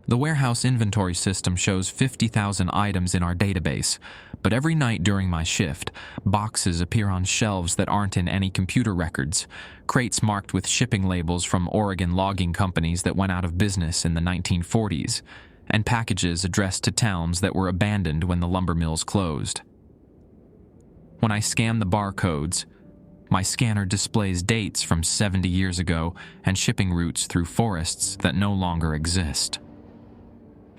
The warehouse inventory system shows 50,000 items in our database, but every night during my shift, boxes appear on shelves that aren't in any computer records, crates marked with shipping labels from Oregon logging companies that went out of business in the 1940s, and packages addressed to towns that were abandoned when the lumber mills closed. When I scan the barcodes, my scanner displays dates from 70 years ago and shipping routes through forests that no longer exist.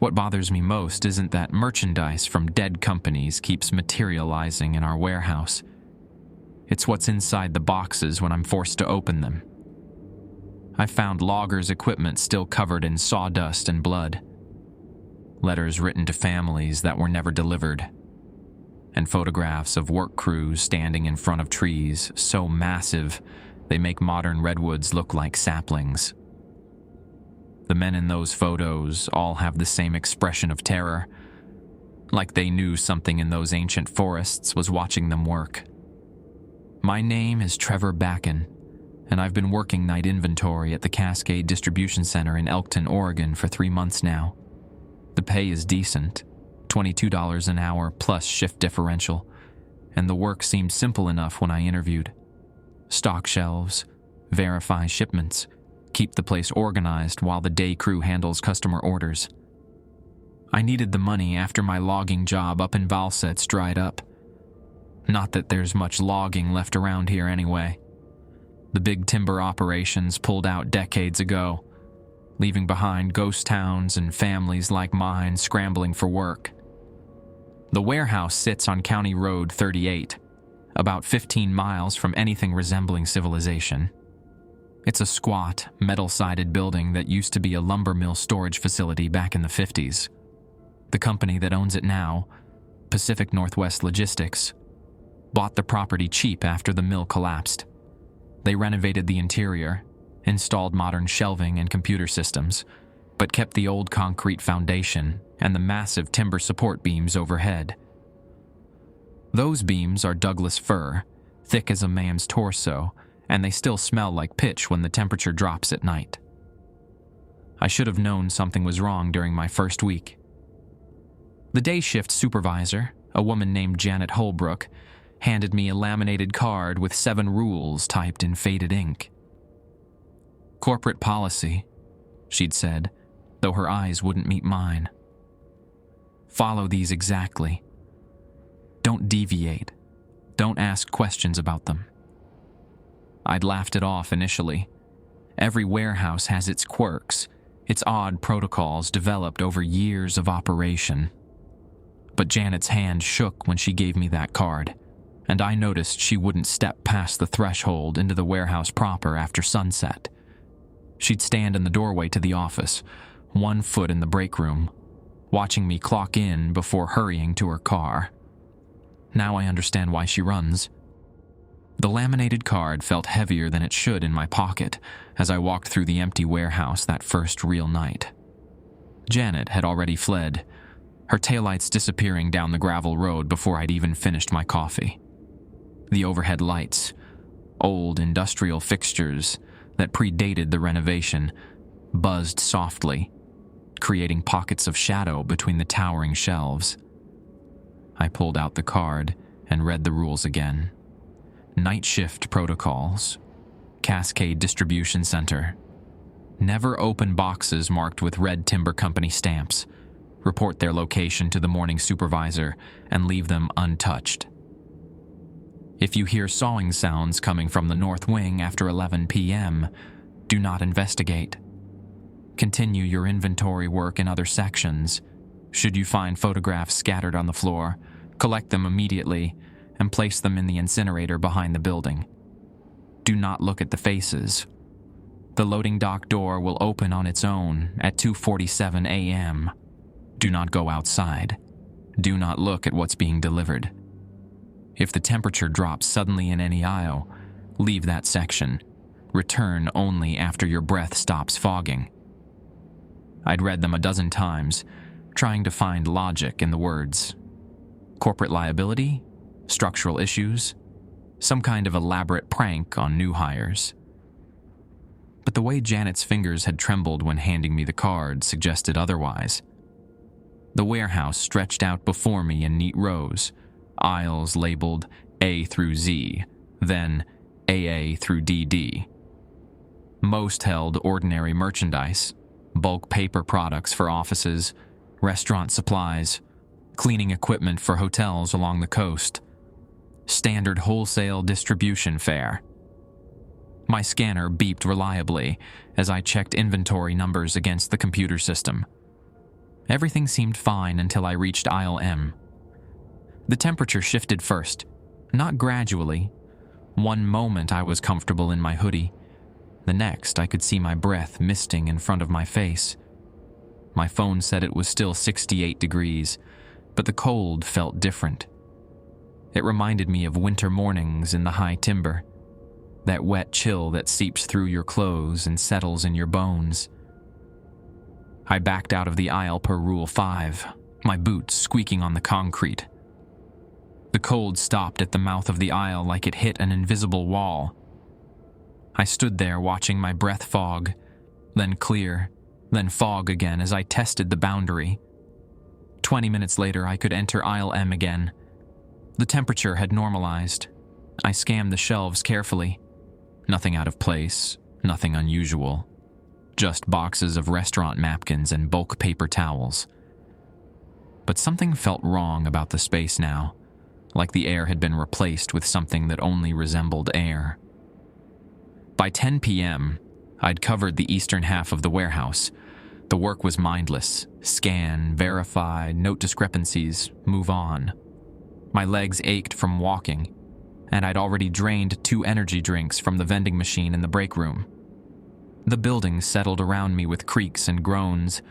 What bothers me most isn't that merchandise from dead companies keeps materializing in our warehouse. It's what's inside the boxes when I'm forced to open them. I've found loggers' equipment still covered in sawdust and blood, letters written to families that were never delivered, and photographs of work crews standing in front of trees so massive they make modern redwoods look like saplings. The men in those photos all have the same expression of terror, like they knew something in those ancient forests was watching them work. My name is Trevor Backen, and I've been working night inventory at the Cascade Distribution Center in Elkton, Oregon for 3 months now. The pay is decent, $22 an hour plus shift differential, and the work seemed simple enough when I interviewed. Stock shelves, verify shipments, keep the place organized while the day crew handles customer orders. I needed the money after my logging job up in Valset's dried up. Not that there's much logging left around here anyway. The big timber operations pulled out decades ago, leaving behind ghost towns and families like mine scrambling for work. The warehouse sits on County Road 38, about 15 miles from anything resembling civilization. It's a squat, metal-sided building that used to be a lumber mill storage facility back in the 50s. The company that owns it now, Pacific Northwest Logistics, bought the property cheap after the mill collapsed. They renovated the interior, installed modern shelving and computer systems, but kept the old concrete foundation and the massive timber support beams overhead. Those beams are Douglas fir, thick as a man's torso, and they still smell like pitch when the temperature drops at night. I should have known something was wrong during my first week. The day shift supervisor, a woman named Janet Holbrook, handed me a laminated card with 7 rules typed in faded ink. Corporate policy, she'd said, though her eyes wouldn't meet mine. Follow these exactly. Don't deviate. Don't ask questions about them. I'd laughed it off initially. Every warehouse has its quirks, its odd protocols developed over years of operation. But Janet's hand shook when she gave me that card, and I noticed she wouldn't step past the threshold into the warehouse proper after sunset. She'd stand in the doorway to the office, 1 foot in the break room, watching me clock in before hurrying to her car. Now I understand why she runs. The laminated card felt heavier than it should in my pocket as I walked through the empty warehouse that first real night. Janet had already fled, her taillights disappearing down the gravel road before I'd even finished my coffee. The overhead lights, old industrial fixtures that predated the renovation, buzzed softly, creating pockets of shadow between the towering shelves. I pulled out the card and read the rules again. Night shift protocols. Cascade Distribution Center. Never open boxes marked with red timber company stamps. Report their location to the morning supervisor and leave them untouched. If you hear sawing sounds coming from the north wing after 11 p.m., do not investigate. Continue your inventory work in other sections. Should you find photographs scattered on the floor, collect them immediately and place them in the incinerator behind the building. Do not look at the faces. The loading dock door will open on its own at 2:47 a.m. Do not go outside. Do not look at what's being delivered. If the temperature drops suddenly in any aisle, leave that section. Return only after your breath stops fogging. I'd read them a dozen times, trying to find logic in the words. Corporate liability? Structural issues? Some kind of elaborate prank on new hires. but the way Janet's fingers had trembled when handing me the card suggested otherwise. The warehouse stretched out before me in neat rows, aisles labeled A through Z, then AA through DD. Most held ordinary merchandise, bulk paper products for offices, restaurant supplies, cleaning equipment for hotels along the coast, standard wholesale distribution fare. My scanner beeped reliably as I checked inventory numbers against the computer system. Everything seemed fine until I reached aisle M. The temperature shifted first, not gradually. One moment I was comfortable in my hoodie. The next I could see my breath misting in front of my face. My phone said it was still 68 degrees, but the cold felt different. It reminded me of winter mornings in the high timber, that wet chill that seeps through your clothes and settles in your bones. I backed out of the aisle per Rule 5, my boots squeaking on the concrete. The cold stopped at the mouth of the aisle like it hit an invisible wall. I stood there watching my breath fog, then clear, then fog again as I tested the boundary. 20 minutes later, I could enter aisle M again. The temperature had normalized. I scanned the shelves carefully. Nothing out of place, nothing unusual. Just boxes of restaurant napkins and bulk paper towels. But something felt wrong about the space now, like the air had been replaced with something that only resembled air. By 10 p.m., I'd covered the eastern half of the warehouse. The work was mindless. Scan, verify, note discrepancies, move on. My legs ached from walking, and I'd already drained 2 energy drinks from the vending machine in the break room. The building settled around me with creaks and groans,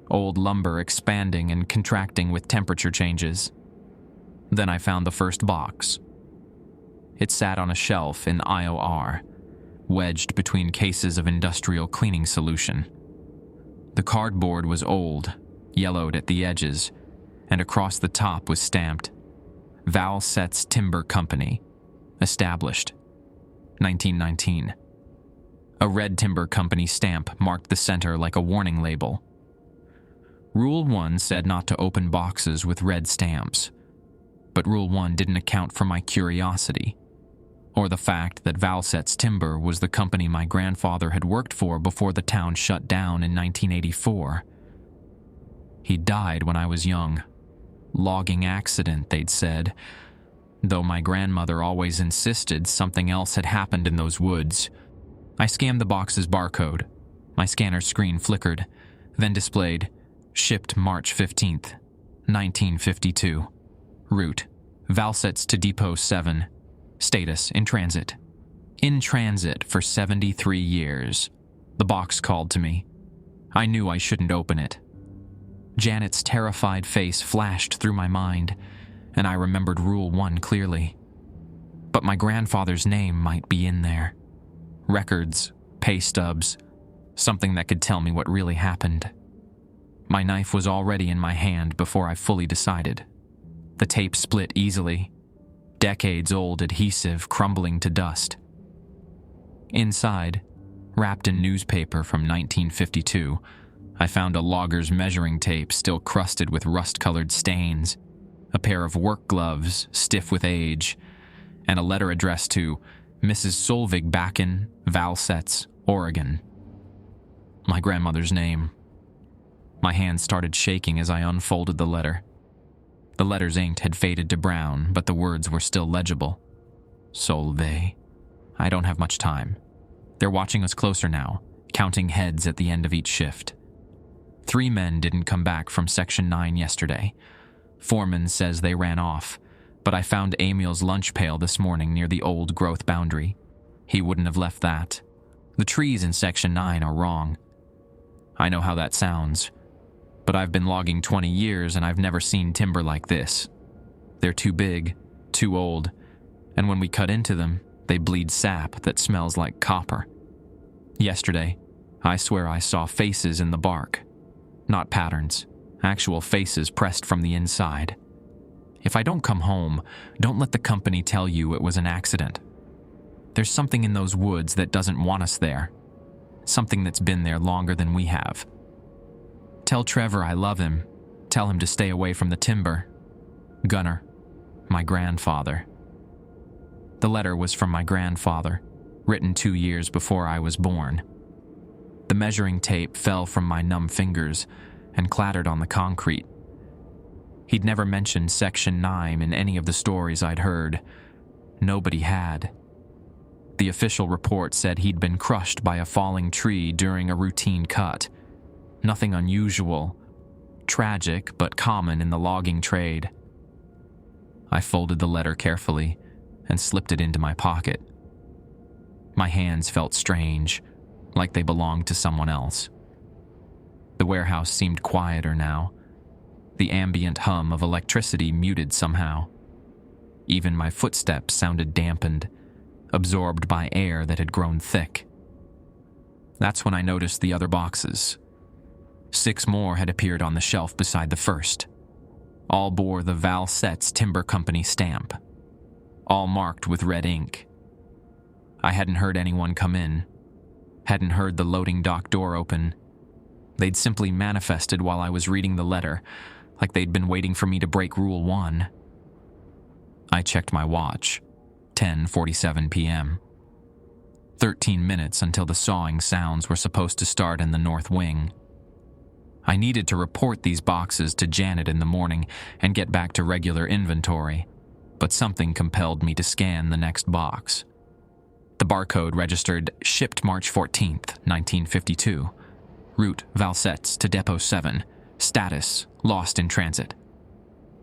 old lumber expanding and contracting with temperature changes. Then I found the first box. It sat on a shelf in IOR, wedged between cases of industrial cleaning solution. The cardboard was old, yellowed at the edges, and across the top was stamped, Valset's Timber Company, established, 1919. A red timber company stamp marked the center like a warning label. Rule 1 said not to open boxes with red stamps, but Rule 1 didn't account for my curiosity, or the fact that Valset's Timber was the company my grandfather had worked for before the town shut down in 1984. He died when I was young. Logging accident, they'd said, though my grandmother always insisted something else had happened in those woods. I scanned the box's barcode. My scanner screen flickered, then displayed, shipped March 15th, 1952. Route, Valset's to Depot 7. Status, in transit. In transit for 73 years. The box called to me. I knew I shouldn't open it. Janet's terrified face flashed through my mind, and I remembered Rule 1 clearly. But my grandfather's name might be in there. Records, pay stubs, something that could tell me what really happened. My knife was already in my hand before I fully decided. The tape split easily. Decades-old adhesive crumbling to dust. Inside, wrapped in newspaper from 1952, I found a logger's measuring tape still crusted with rust-colored stains, a pair of work gloves stiff with age, and a letter addressed to Mrs. Solvig Backen, Valset's, Oregon. My grandmother's name. My hand started shaking as I unfolded the letter. The letter's ink had faded to brown, but the words were still legible. Solveig. I don't have much time. They're watching us closer now, counting heads at the end of each shift. 3 men didn't come back from Section 9 yesterday. Foreman says they ran off, but I found Emil's lunch pail this morning near the old growth boundary. He wouldn't have left that. The trees in Section 9 are wrong. I know how that sounds, but I've been logging 20 years and I've never seen timber like this. They're too big, too old, and when we cut into them, they bleed sap that smells like copper. Yesterday, I swear I saw faces in the bark. Not patterns, actual faces pressed from the inside. If I don't come home, don't let the company tell you it was an accident. There's something in those woods that doesn't want us there. something that's been there longer than we have. Tell Trevor I love him. Tell him to stay away from the timber. Gunnar, my grandfather. The letter was from my grandfather, written 2 years before I was born. The measuring tape fell from my numb fingers and clattered on the concrete. He'd never mentioned Section 9 in any of the stories I'd heard. Nobody had. The official report said he'd been crushed by a falling tree during a routine cut. Nothing unusual, tragic but common in the logging trade. I folded the letter carefully and slipped it into my pocket. My hands felt strange, like they belonged to someone else. The warehouse seemed quieter now. The ambient hum of electricity muted somehow. Even my footsteps sounded dampened, absorbed by air that had grown thick. That's when I noticed the other boxes. 6 more had appeared on the shelf beside the first. All bore the Valset's Timber Company stamp. All marked with red ink. I hadn't heard anyone come in. Hadn't heard the loading dock door open. They'd simply manifested while I was reading the letter, like they'd been waiting for me to break Rule 1. I checked my watch. 10:47 p.m. 13 minutes until the sawing sounds were supposed to start in the north wing. I needed to report these boxes to Janet in the morning and get back to regular inventory, but something compelled me to scan the next box. The barcode registered shipped March 14th, 1952. Route Valset's to Depot 7. Status lost in transit.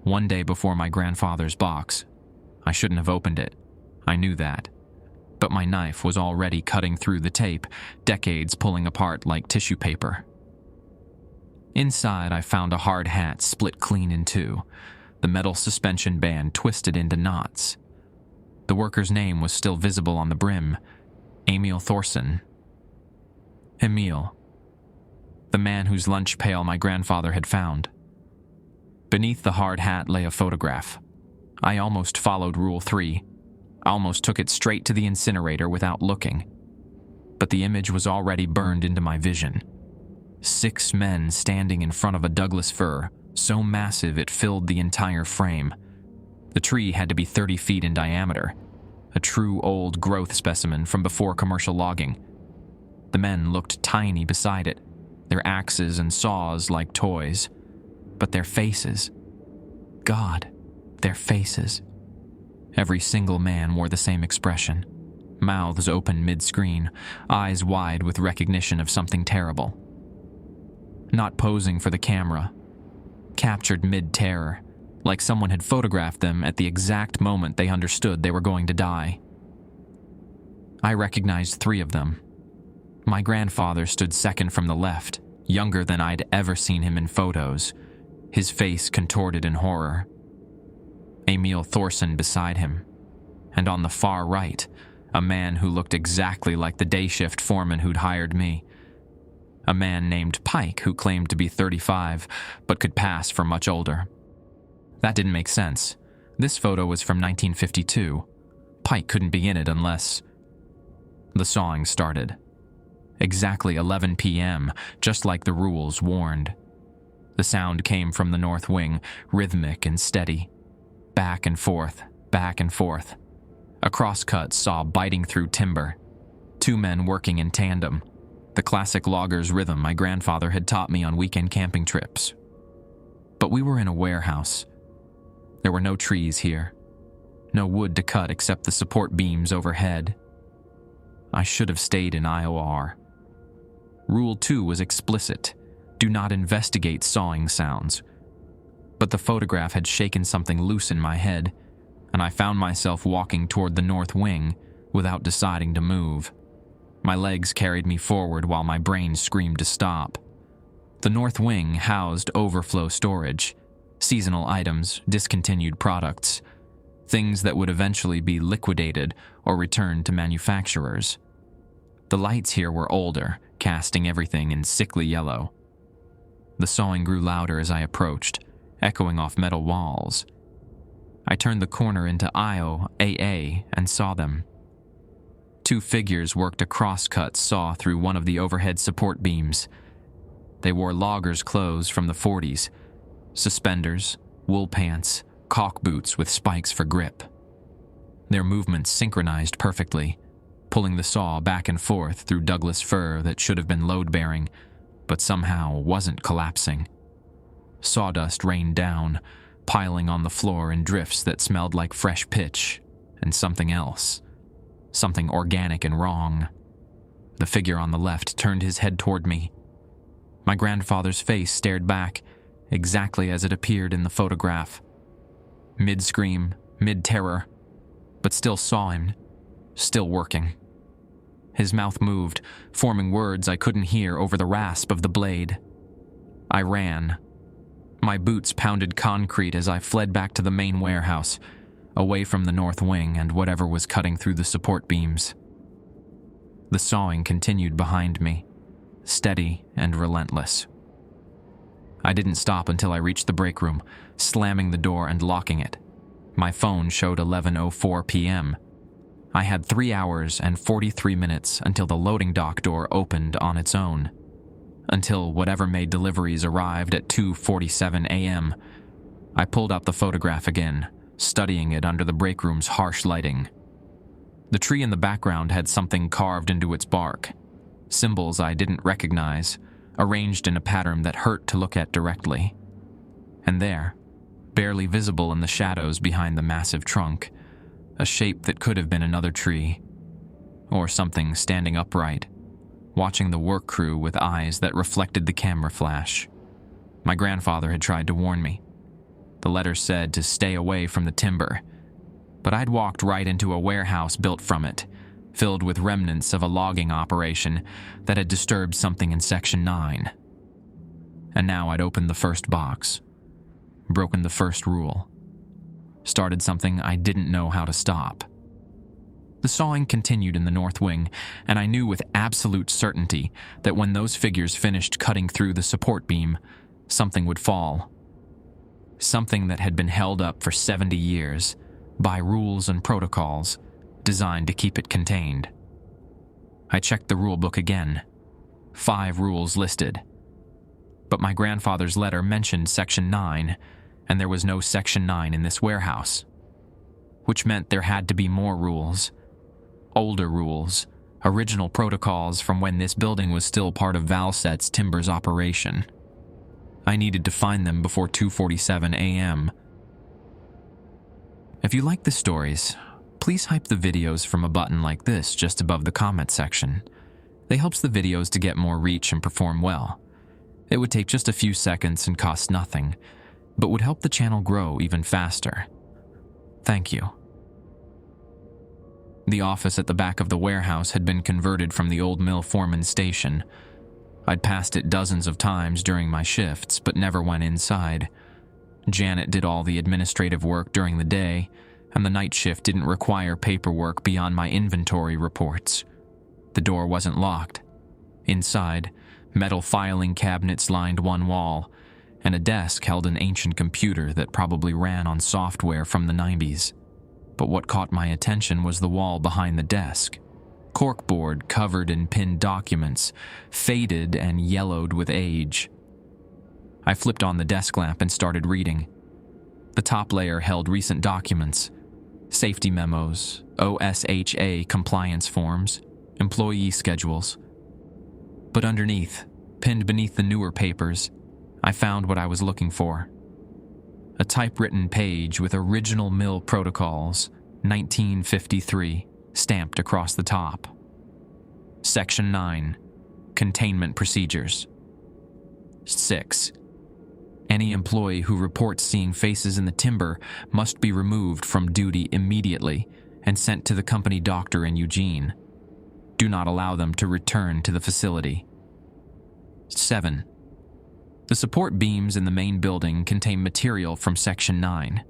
1 day before my grandfather's box. I shouldn't have opened it. I knew that. But my knife was already cutting through the tape, decades pulling apart like tissue paper. Inside, I found a hard hat split clean in two, the metal suspension band twisted into knots. The worker's name was still visible on the brim, Emil Thorson. Emil, the man whose lunch pail my grandfather had found. Beneath the hard hat lay a photograph. I almost followed Rule 3, almost took it straight to the incinerator without looking. But the image was already burned into my vision. 6 men standing in front of a Douglas fir, so massive it filled the entire frame. The tree had to be 30 feet in diameter, a true old growth specimen from before commercial logging. The men looked tiny beside it, their axes and saws like toys. But their faces, God, their faces. Every single man wore the same expression, mouths open mid-screen, eyes wide with recognition of something terrible. Not posing for the camera, captured mid-terror, like someone had photographed them at the exact moment they understood they were going to die. I recognized 3 of them. My grandfather stood second from the left, younger than I'd ever seen him in photos, his face contorted in horror. Emil Thorson beside him, and on the far right, a man who looked exactly like the day shift foreman who'd hired me. A man named Pike who claimed to be 35, but could pass for much older. That didn't make sense. This photo was from 1952. Pike couldn't be in it unless... The sawing started. Exactly 11 p.m., just like the rules warned. The sound came from the north wing, rhythmic and steady. Back and forth, back and forth. A crosscut saw biting through timber. 2 men working in tandem. The classic logger's rhythm my grandfather had taught me on weekend camping trips. But we were in a warehouse. There were no trees here. No wood to cut except the support beams overhead. I should have stayed in IOR. Rule 2 was explicit. Do not investigate sawing sounds. But the photograph had shaken something loose in my head, and I found myself walking toward the north wing without deciding to move. My legs carried me forward while my brain screamed to stop. The north wing housed overflow storage, seasonal items, discontinued products, things that would eventually be liquidated or returned to manufacturers. The lights here were older, casting everything in sickly yellow. The sawing grew louder as I approached, echoing off metal walls. I turned the corner into IO, AA, and saw them. Two figures worked a crosscut saw through one of the overhead support beams. They wore loggers' clothes from the 40s, suspenders, wool pants, caulk boots with spikes for grip. Their movements synchronized perfectly, pulling the saw back and forth through Douglas fir that should have been load-bearing, but somehow wasn't collapsing. Sawdust rained down, piling on the floor in drifts that smelled like fresh pitch and something else. Something organic and wrong. The figure on the left turned his head toward me. My grandfather's face stared back, exactly as it appeared in the photograph. Mid-scream, mid-terror, but still saw him, still working. His mouth moved, forming words I couldn't hear over the rasp of the blade. I ran. My boots pounded concrete as I fled back to the main warehouse, away from the north wing and whatever was cutting through the support beams. The sawing continued behind me, steady and relentless. I didn't stop until I reached the break room, slamming the door and locking it. My phone showed 11:04 p.m. I had 3 hours and 43 minutes until the loading dock door opened on its own. Until whatever made deliveries arrived at 2:47 a.m. I pulled out the photograph again, studying it under the break room's harsh lighting. The tree in the background had something carved into its bark, symbols I didn't recognize, arranged in a pattern that hurt to look at directly. And there, barely visible in the shadows behind the massive trunk, a shape that could have been another tree, or something standing upright, watching the work crew with eyes that reflected the camera flash. My grandfather had tried to warn me. The letter said to stay away from the timber, but I'd walked right into a warehouse built from it, filled with remnants of a logging operation that had disturbed something in Section 9. And now I'd opened the first box, broken the first rule, started something I didn't know how to stop. The sawing continued in the north wing, and I knew with absolute certainty that when those figures finished cutting through the support beam, something would fall. Something that had been held up for 70 years by rules and protocols designed to keep it contained. I checked the rule book again. 5 rules listed. But my grandfather's letter mentioned Section 9, and there was no Section 9 in this warehouse, which meant there had to be more rules. Older rules, original protocols from when this building was still part of Valset's Timbers operation. I needed to find them before 2:47 a.m. If you like the stories, please hype the videos from a button like this just above the comment section. They helps the videos to get more reach and perform well. It would take just a few seconds and cost nothing, but would help the channel grow even faster. Thank you. The office at the back of the warehouse had been converted from the old mill foreman's station. I'd passed it dozens of times during my shifts, but never went inside. Janet did all the administrative work during the day, and the night shift didn't require paperwork beyond my inventory reports. The door wasn't locked. Inside, metal filing cabinets lined one wall, and a desk held an ancient computer that probably ran on software from the 90s. But what caught my attention was the wall behind the desk. Corkboard covered in pinned documents, faded and yellowed with age. I flipped on the desk lamp and started reading. The top layer held recent documents, safety memos, OSHA compliance forms, employee schedules. But underneath, pinned beneath the newer papers, I found what I was looking for. A typewritten page with original mill protocols, 1953, stamped across the top. Section 9, Containment Procedures. 6. Any employee who reports seeing faces in the timber must be removed from duty immediately and sent to the company doctor in Eugene. Do not allow them to return to the facility. 7. The support beams in the main building contain material from Section 9.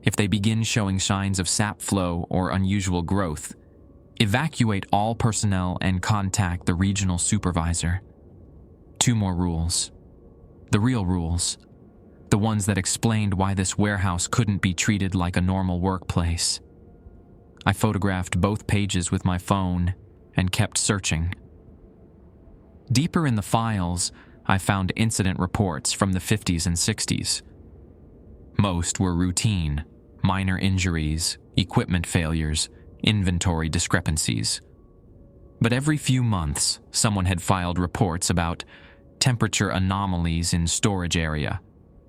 If they begin showing signs of sap flow or unusual growth, evacuate all personnel and contact the regional supervisor. 2 more rules. The real rules. The ones that explained why this warehouse couldn't be treated like a normal workplace. I photographed both pages with my phone and kept searching. Deeper in the files, I found incident reports from the 50s and 60s. Most were routine, minor injuries, equipment failures, inventory discrepancies. But every few months, someone had filed reports about temperature anomalies in storage area,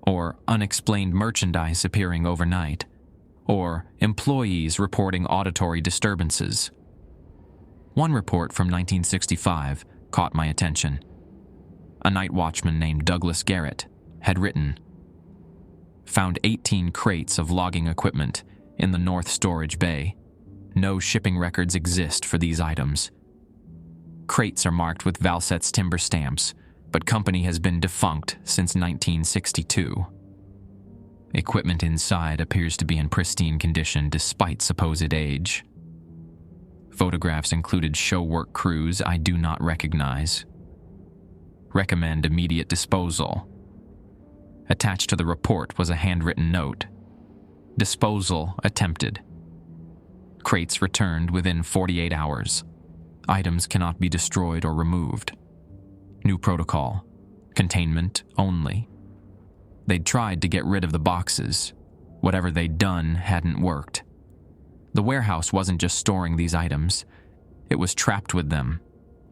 or unexplained merchandise appearing overnight, or employees reporting auditory disturbances. One report from 1965 caught my attention. A night watchman named Douglas Garrett had written, "Found 18 crates of logging equipment in the North Storage Bay. No shipping records exist for these items. Crates are marked with Valset's timber stamps, but company has been defunct since 1962. Equipment inside appears to be in pristine condition despite supposed age. Photographs included show work crews I do not recognize. Recommend immediate disposal." Attached to the report was a handwritten note. Disposal attempted. Crates returned within 48 hours. Items cannot be destroyed or removed. New protocol. Containment only. They'd tried to get rid of the boxes. Whatever they'd done hadn't worked. The warehouse wasn't just storing these items. It was trapped with them,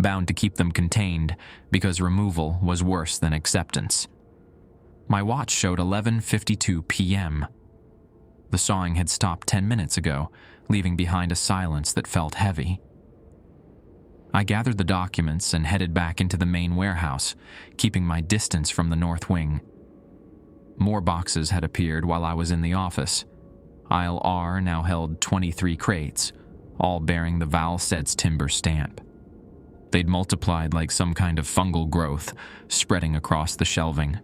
bound to keep them contained because removal was worse than acceptance. My watch showed 11:52 p.m. The sawing had stopped 10 minutes ago, leaving behind a silence that felt heavy. I gathered the documents and headed back into the main warehouse, keeping my distance from the north wing. More boxes had appeared while I was in the office. Aisle R now held 23 crates, all bearing the Valset's timber stamp. They'd multiplied like some kind of fungal growth, spreading across the shelving.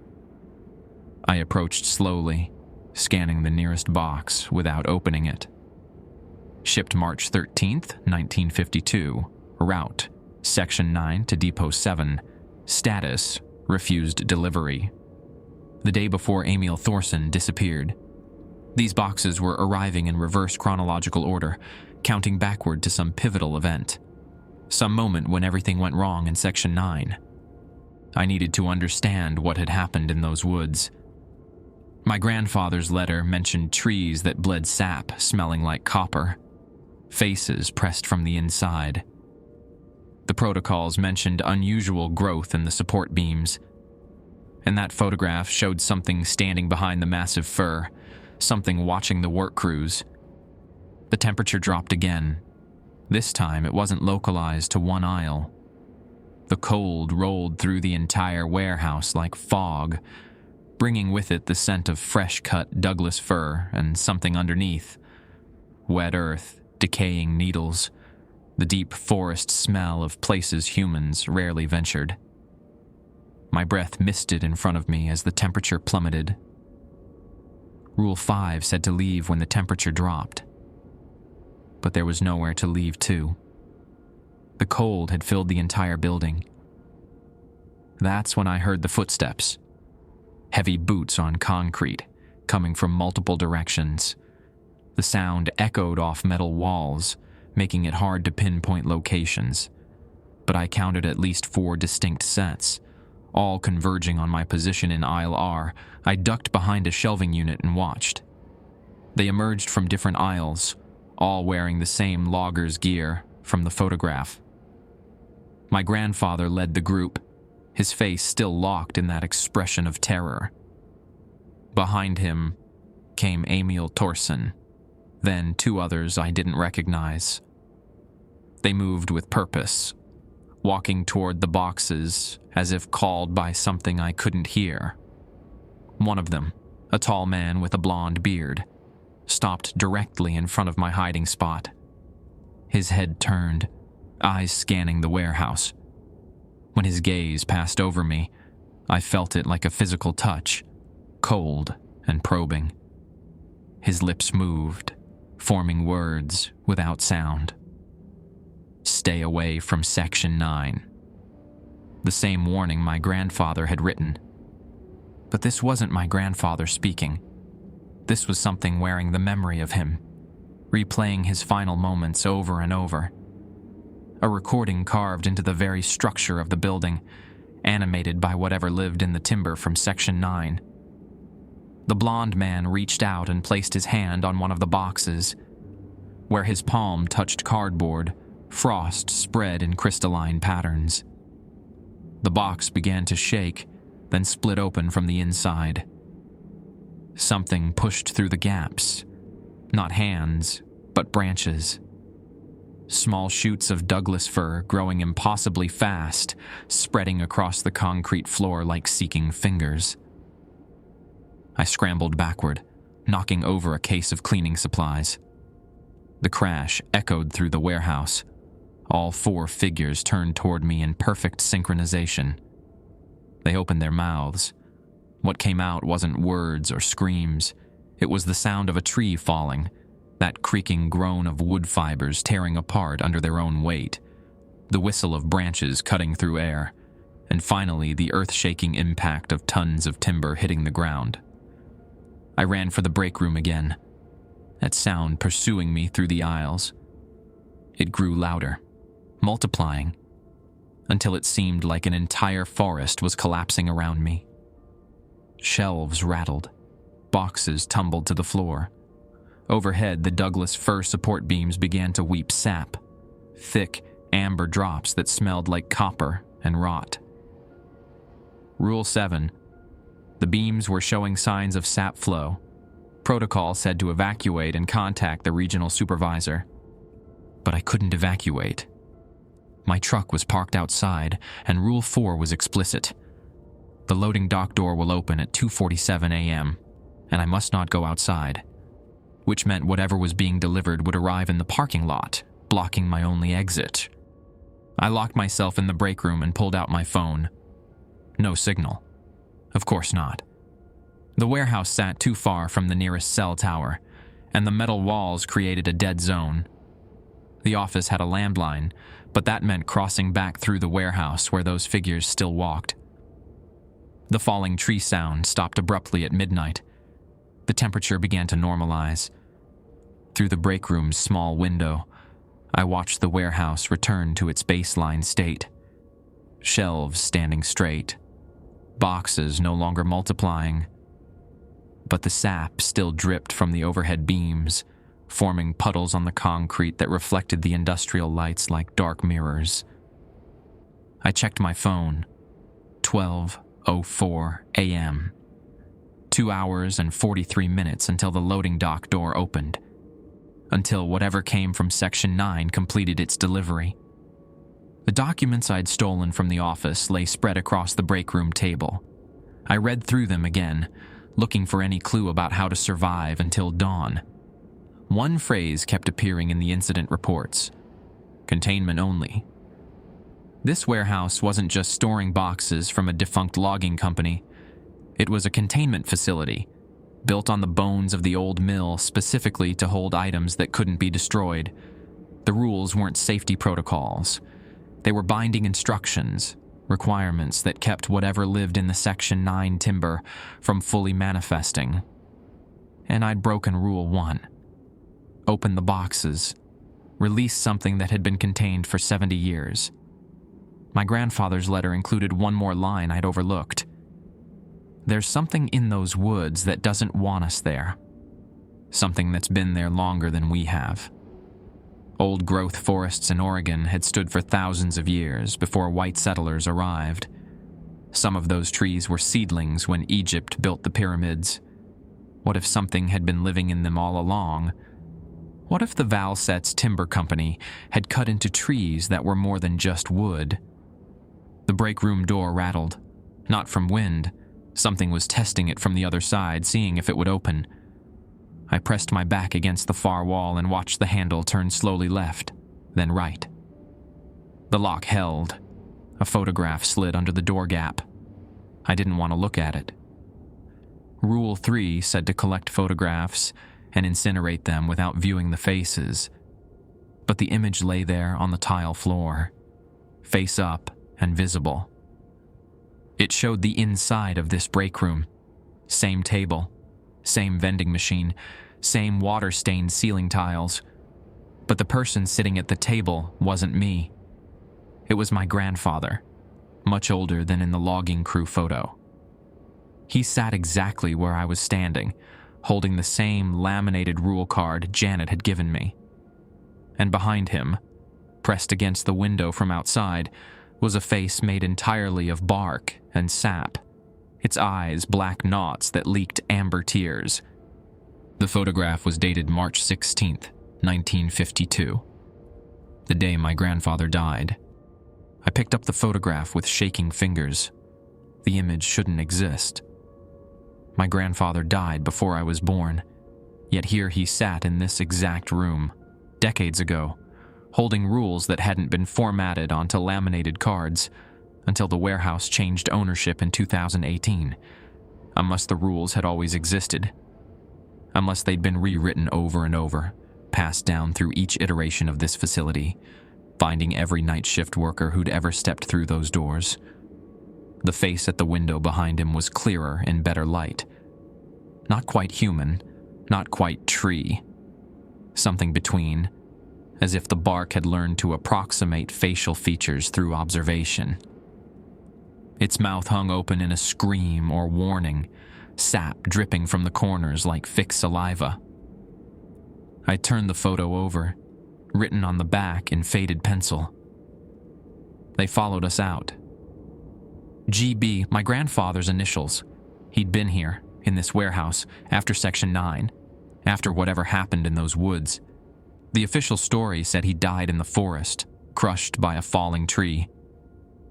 I approached slowly, scanning the nearest box without opening it. Shipped March 13th, 1952. Route, Section 9 to Depot 7. Status, refused delivery. The day before Emil Thorson disappeared. These boxes were arriving in reverse chronological order, counting backward to some pivotal event. Some moment when everything went wrong in Section 9. I needed to understand what had happened in those woods. My grandfather's letter mentioned trees that bled sap, smelling like copper. Faces pressed from the inside. The protocols mentioned unusual growth in the support beams. And that photograph showed something standing behind the massive fir, something watching the work crews. The temperature dropped again. This time it wasn't localized to one aisle. The cold rolled through the entire warehouse like fog, bringing with it the scent of fresh-cut Douglas fir and something underneath. Wet earth, decaying needles, the deep forest smell of places humans rarely ventured. My breath misted in front of me as the temperature plummeted. Rule 5 said to leave when the temperature dropped. But there was nowhere to leave to. The cold had filled the entire building. That's when I heard the footsteps. Heavy boots on concrete, coming from multiple directions. The sound echoed off metal walls, making it hard to pinpoint locations. But I counted at least 4 distinct sets, all converging on my position in aisle R. I ducked behind a shelving unit and watched. They emerged from different aisles, all wearing the same logger's gear from the photograph. My grandfather led the group, his face still locked in that expression of terror. Behind him came Emil Thorson, then 2 others I didn't recognize. They moved with purpose, walking toward the boxes as if called by something I couldn't hear. One of them, a tall man with a blonde beard, stopped directly in front of my hiding spot. His head turned, eyes scanning the warehouse. When his gaze passed over me, I felt it like a physical touch, cold and probing. His lips moved, forming words without sound. Stay away from Section 9. The same warning my grandfather had written. But this wasn't my grandfather speaking. This was something wearing the memory of him, replaying his final moments over and over. A recording carved into the very structure of the building, animated by whatever lived in the timber from Section 9. The blonde man reached out and placed his hand on one of the boxes. Where his palm touched cardboard, frost spread in crystalline patterns. The box began to shake, then split open from the inside. Something pushed through the gaps. Not hands, but branches. Small shoots of Douglas fir growing impossibly fast, spreading across the concrete floor like seeking fingers. I scrambled backward, knocking over a case of cleaning supplies. The crash echoed through the warehouse. All 4 figures turned toward me in perfect synchronization. They opened their mouths. What came out wasn't words or screams. It was the sound of a tree falling, that creaking groan of wood fibers tearing apart under their own weight, the whistle of branches cutting through air, and finally the earth-shaking impact of tons of timber hitting the ground. I ran for the break room again, that sound pursuing me through the aisles. It grew louder, multiplying, until it seemed like an entire forest was collapsing around me. Shelves rattled. Boxes tumbled to the floor. Overhead, the Douglas fir support beams began to weep sap, thick, amber drops that smelled like copper and rot. Rule 7. The beams were showing signs of sap flow. Protocol said to evacuate and contact the regional supervisor. But I couldn't evacuate. My truck was parked outside, and Rule 4 was explicit. The loading dock door will open at 2:47 a.m., and I must not go outside, which meant whatever was being delivered would arrive in the parking lot, blocking my only exit. I locked myself in the break room and pulled out my phone. No signal. Of course not. The warehouse sat too far from the nearest cell tower, and the metal walls created a dead zone. The office had a landline, but that meant crossing back through the warehouse where those figures still walked. The falling tree sound stopped abruptly at midnight. The temperature began to normalize. Through the break room's small window, I watched the warehouse return to its baseline state. Shelves standing straight, boxes no longer multiplying. But the sap still dripped from the overhead beams, forming puddles on the concrete that reflected the industrial lights like dark mirrors. I checked my phone. 12:04 a.m. 2 hours and 43 minutes until the loading dock door opened. Until whatever came from Section 9 completed its delivery. The documents I'd stolen from the office lay spread across the break room table. I read through them again, looking for any clue about how to survive until dawn. One phrase kept appearing in the incident reports: containment only. This warehouse wasn't just storing boxes from a defunct logging company. It was a containment facility, built on the bones of the old mill specifically to hold items that couldn't be destroyed. The rules weren't safety protocols. They were binding instructions, requirements that kept whatever lived in the Section 9 timber from fully manifesting. And I'd broken Rule 1. Open the boxes. Release something that had been contained for 70 years. My grandfather's letter included one more line I'd overlooked. There's something in those woods that doesn't want us there. Something that's been there longer than we have. Old-growth forests in Oregon had stood for thousands of years before white settlers arrived. Some of those trees were seedlings when Egypt built the pyramids. What if something had been living in them all along? What if the Valset's timber company had cut into trees that were more than just wood? The break room door rattled. Not from wind. Something was testing it from the other side, seeing if it would open. I pressed my back against the far wall and watched the handle turn slowly left, then right. The lock held. A photograph slid under the door gap. I didn't want to look at it. Rule 3 said to collect photographs and incinerate them without viewing the faces. But the image lay there on the tile floor, face up and visible. It showed the inside of this break room. Same table, same vending machine, same water-stained ceiling tiles. But the person sitting at the table wasn't me. It was my grandfather, much older than in the logging crew photo. He sat exactly where I was standing, holding the same laminated rule card Janet had given me. And behind him, pressed against the window from outside, was a face made entirely of bark and sap, its eyes black knots that leaked amber tears. The photograph was dated March 16th, 1952, the day my grandfather died. I picked up the photograph with shaking fingers. The image shouldn't exist. My grandfather died before I was born, yet here he sat in this exact room, decades ago, holding rules that hadn't been formatted onto laminated cards until the warehouse changed ownership in 2018, unless the rules had always existed, unless they'd been rewritten over and over, passed down through each iteration of this facility, finding every night shift worker who'd ever stepped through those doors. The face at the window behind him was clearer in better light. Not quite human, not quite tree. Something between, as if the bark had learned to approximate facial features through observation. Its mouth hung open in a scream or warning, sap dripping from the corners like thick saliva. I turned the photo over, written on the back in faded pencil. They followed us out. GB, my grandfather's initials. He'd been here, in this warehouse, after Section 9, after whatever happened in those woods. The official story said he died in the forest, crushed by a falling tree.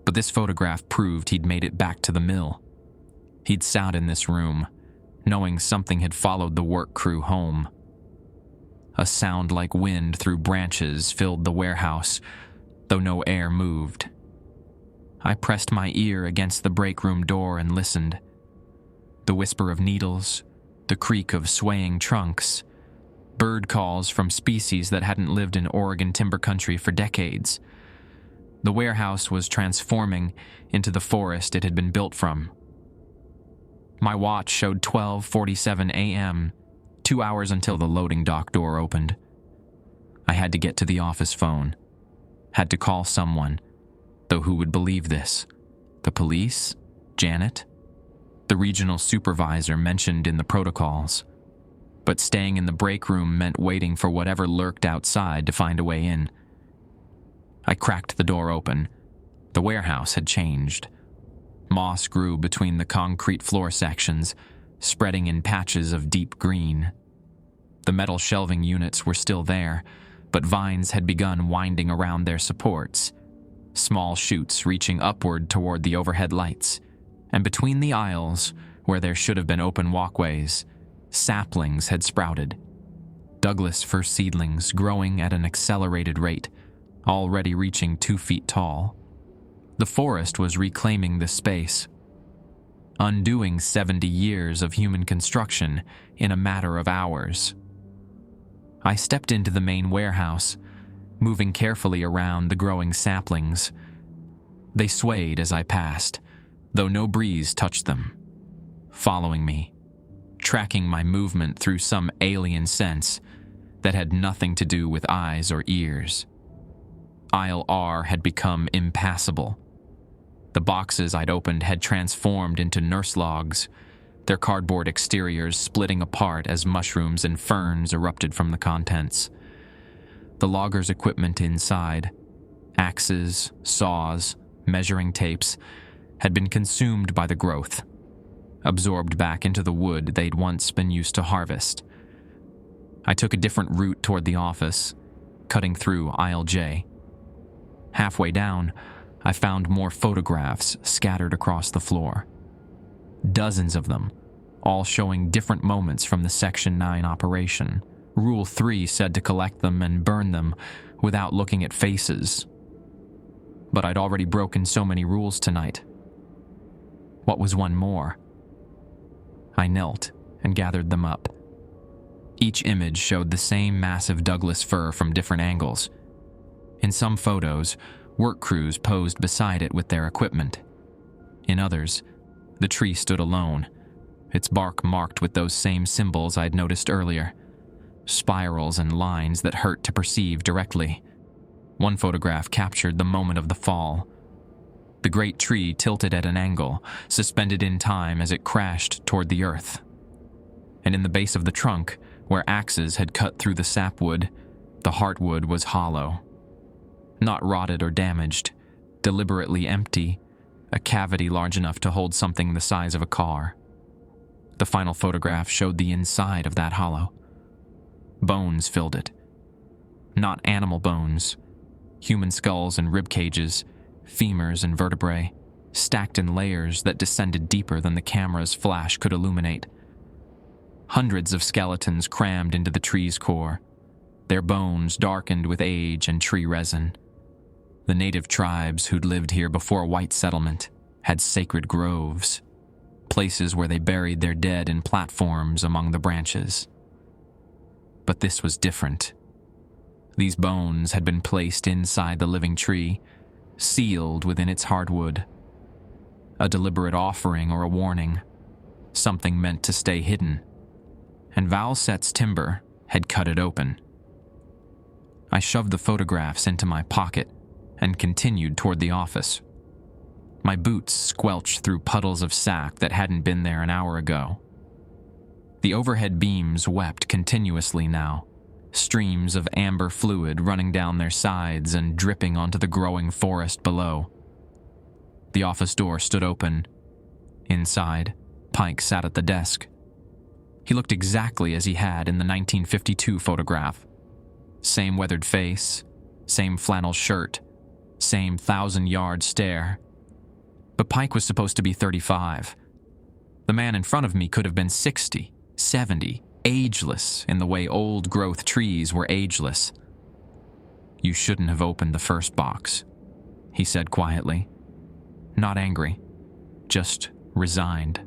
But this photograph proved he'd made it back to the mill. He'd sat in this room, knowing something had followed the work crew home. A sound like wind through branches filled the warehouse, though no air moved. I pressed my ear against the break room door and listened. The whisper of needles, the creak of swaying trunks, bird calls from species that hadn't lived in Oregon timber country for decades. The warehouse was transforming into the forest it had been built from. My watch showed 12:47 a.m., 2 hours until the loading dock door opened. I had to get to the office phone. Had to call someone, though who would believe this? The police? Janet? The regional supervisor mentioned in the protocols. But staying in the break room meant waiting for whatever lurked outside to find a way in. I cracked the door open. The warehouse had changed. Moss grew between the concrete floor sections, spreading in patches of deep green. The metal shelving units were still there, but vines had begun winding around their supports, small chutes reaching upward toward the overhead lights, and between the aisles, where there should have been open walkways, saplings had sprouted. Douglas fir seedlings growing at an accelerated rate, already reaching 2 feet tall. The forest was reclaiming this space, undoing 70 years of human construction in a matter of hours. I stepped into the main warehouse, moving carefully around the growing saplings. They swayed as I passed, though no breeze touched them, following me, tracking my movement through some alien sense that had nothing to do with eyes or ears. Aisle R had become impassable. The boxes I'd opened had transformed into nurse logs, their cardboard exteriors splitting apart as mushrooms and ferns erupted from the contents. The loggers' equipment inside, axes, saws, measuring tapes, had been consumed by the growth, absorbed back into the wood they'd once been used to harvest. I took a different route toward the office, cutting through aisle J. Halfway down, I found more photographs scattered across the floor. Dozens of them, all showing different moments from the Section 9 operation. Rule 3 said to collect them and burn them without looking at faces. But I'd already broken so many rules tonight. What was one more? I knelt and gathered them up. Each image showed the same massive Douglas fir from different angles. In some photos, work crews posed beside it with their equipment. In others, the tree stood alone, its bark marked with those same symbols I'd noticed earlier. spirals and lines that hurt to perceive directly. One photograph captured the moment of the fall. The great tree tilted at an angle, suspended in time as it crashed toward the earth. And in the base of the trunk, where axes had cut through the sapwood, the heartwood was hollow. Not rotted or damaged, deliberately empty, a cavity large enough to hold something the size of a car. The final photograph showed the inside of that hollow. Bones filled it. Not animal bones. Human skulls and rib cages, femurs and vertebrae, stacked in layers that descended deeper than the camera's flash could illuminate. Hundreds of skeletons crammed into the tree's core, their bones darkened with age and tree resin. The native tribes who'd lived here before white settlement had sacred groves, places where they buried their dead in platforms among the branches. But this was different. These bones had been placed inside the living tree, sealed within its hardwood. A deliberate offering or a warning, something meant to stay hidden. And Valset's timber had cut it open. I shoved the photographs into my pocket and continued toward the office. My boots squelched through puddles of sack that hadn't been there an hour ago. The overhead beams wept continuously now, streams of amber fluid running down their sides and dripping onto the growing forest below. The office door stood open. Inside, Pike sat at the desk. He looked exactly as he had in the 1952 photograph. Same weathered face, same flannel shirt, same 1,000-yard stare. But Pike was supposed to be 35. The man in front of me could have been 60, 70, ageless in the way old-growth trees were ageless. "You shouldn't have opened the first box," he said quietly. Not angry, just resigned,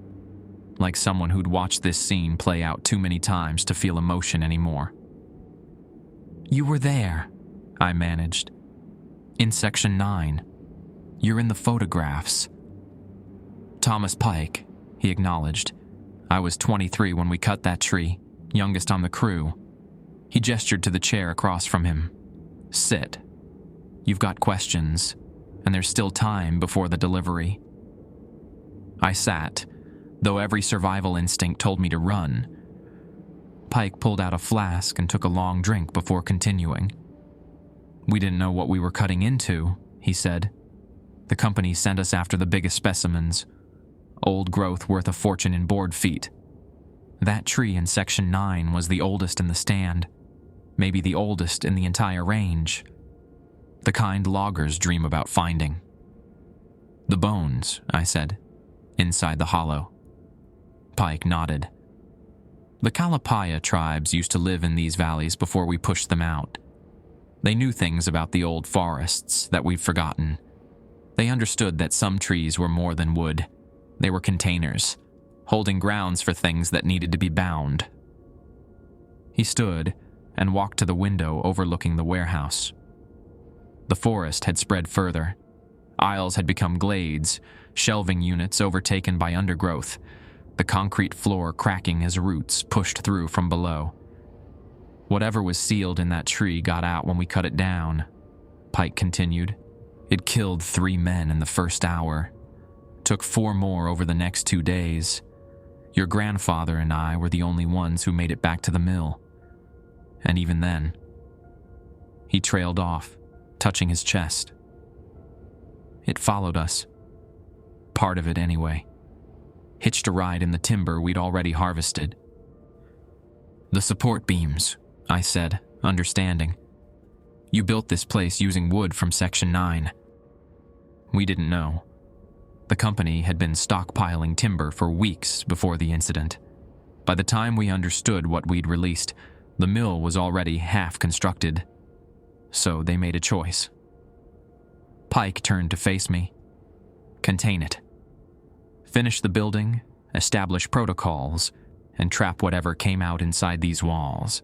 like someone who'd watched this scene play out too many times to feel emotion anymore. "You were there," I managed. "In Section 9. You're in the photographs." "Thomas Pike," he acknowledged. "I was 23 when we cut that tree, youngest on the crew." He gestured to the chair across from him. "Sit. You've got questions, and there's still time before the delivery." I sat, though every survival instinct told me to run. Pike pulled out a flask and took a long drink before continuing. "We didn't know what we were cutting into," he said. "The company sent us after the biggest specimens. Old growth worth a fortune in board feet. That tree in Section 9 was the oldest in the stand, maybe the oldest in the entire range. The kind loggers dream about finding." "The bones," I said, "inside the hollow." Pike nodded. "The Kalapaya tribes used to live in these valleys before we pushed them out. They knew things about the old forests that we've forgotten. They understood that some trees were more than wood. They were containers, holding grounds for things that needed to be bound." He stood and walked to the window overlooking the warehouse. The forest had spread further. Aisles had become glades, shelving units overtaken by undergrowth, the concrete floor cracking as roots pushed through from below. "Whatever was sealed in that tree got out when we cut it down," Pike continued. "It killed 3 men in the first hour. Took 4 more over the next 2 days. Your grandfather and I were the only ones who made it back to the mill. And even then..." He trailed off, touching his chest. "It followed us. Part of it anyway. Hitched a ride in the timber we'd already harvested." "The support beams," I said, understanding. "You built this place using wood from Section 9. We didn't know. The company had been stockpiling timber for weeks before the incident. By the time we understood what we'd released, the mill was already half constructed. So they made a choice." Pike turned to face me. "Contain it. Finish the building, establish protocols, and trap whatever came out inside these walls.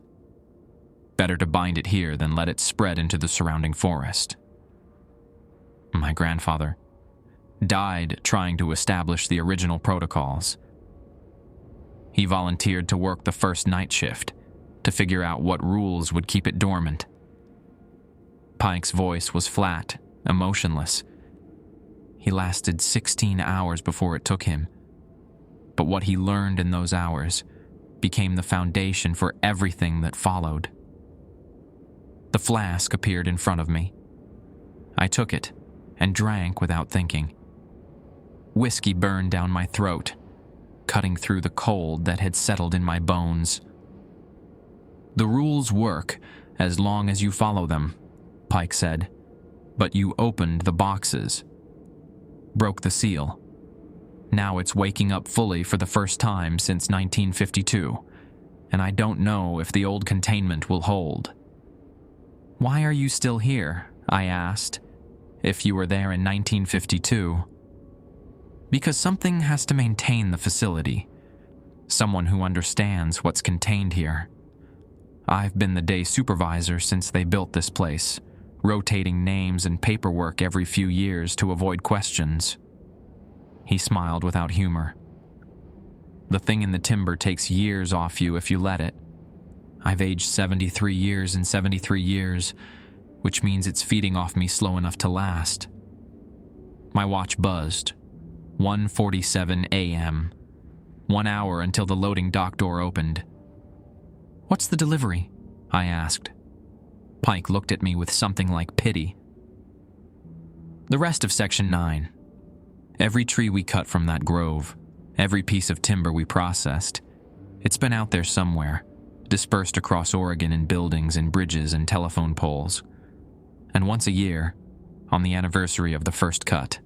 Better to bind it here than let it spread into the surrounding forest." My grandfather died trying to establish the original protocols. He volunteered to work the first night shift, to figure out what rules would keep it dormant. Pike's voice was flat, emotionless. He lasted 16 hours before it took him. But what he learned in those hours became the foundation for everything that followed. The flask appeared in front of me. I took it and drank without thinking. Whiskey burned down my throat, cutting through the cold that had settled in my bones. "The rules work as long as you follow them," Pike said, "but you opened the boxes. Broke the seal. Now it's waking up fully for the first time since 1952, and I don't know if the old containment will hold." "Why are you still here?" I asked, "if you were there in 1952. "Because something has to maintain the facility. Someone who understands what's contained here. I've been the day supervisor since they built this place, rotating names and paperwork every few years to avoid questions." He smiled without humor. "The thing in the timber takes years off you if you let it. I've aged 73 years in 73 years, which means it's feeding off me slow enough to last." My watch buzzed. 1:47 a.m. 1 hour until the loading dock door opened. "What's the delivery?" I asked. Pike looked at me with something like pity. "The rest of Section 9. Every tree we cut from that grove, every piece of timber we processed, it's been out there somewhere, dispersed across Oregon in buildings and bridges and telephone poles. And once a year, on the anniversary of the first cut,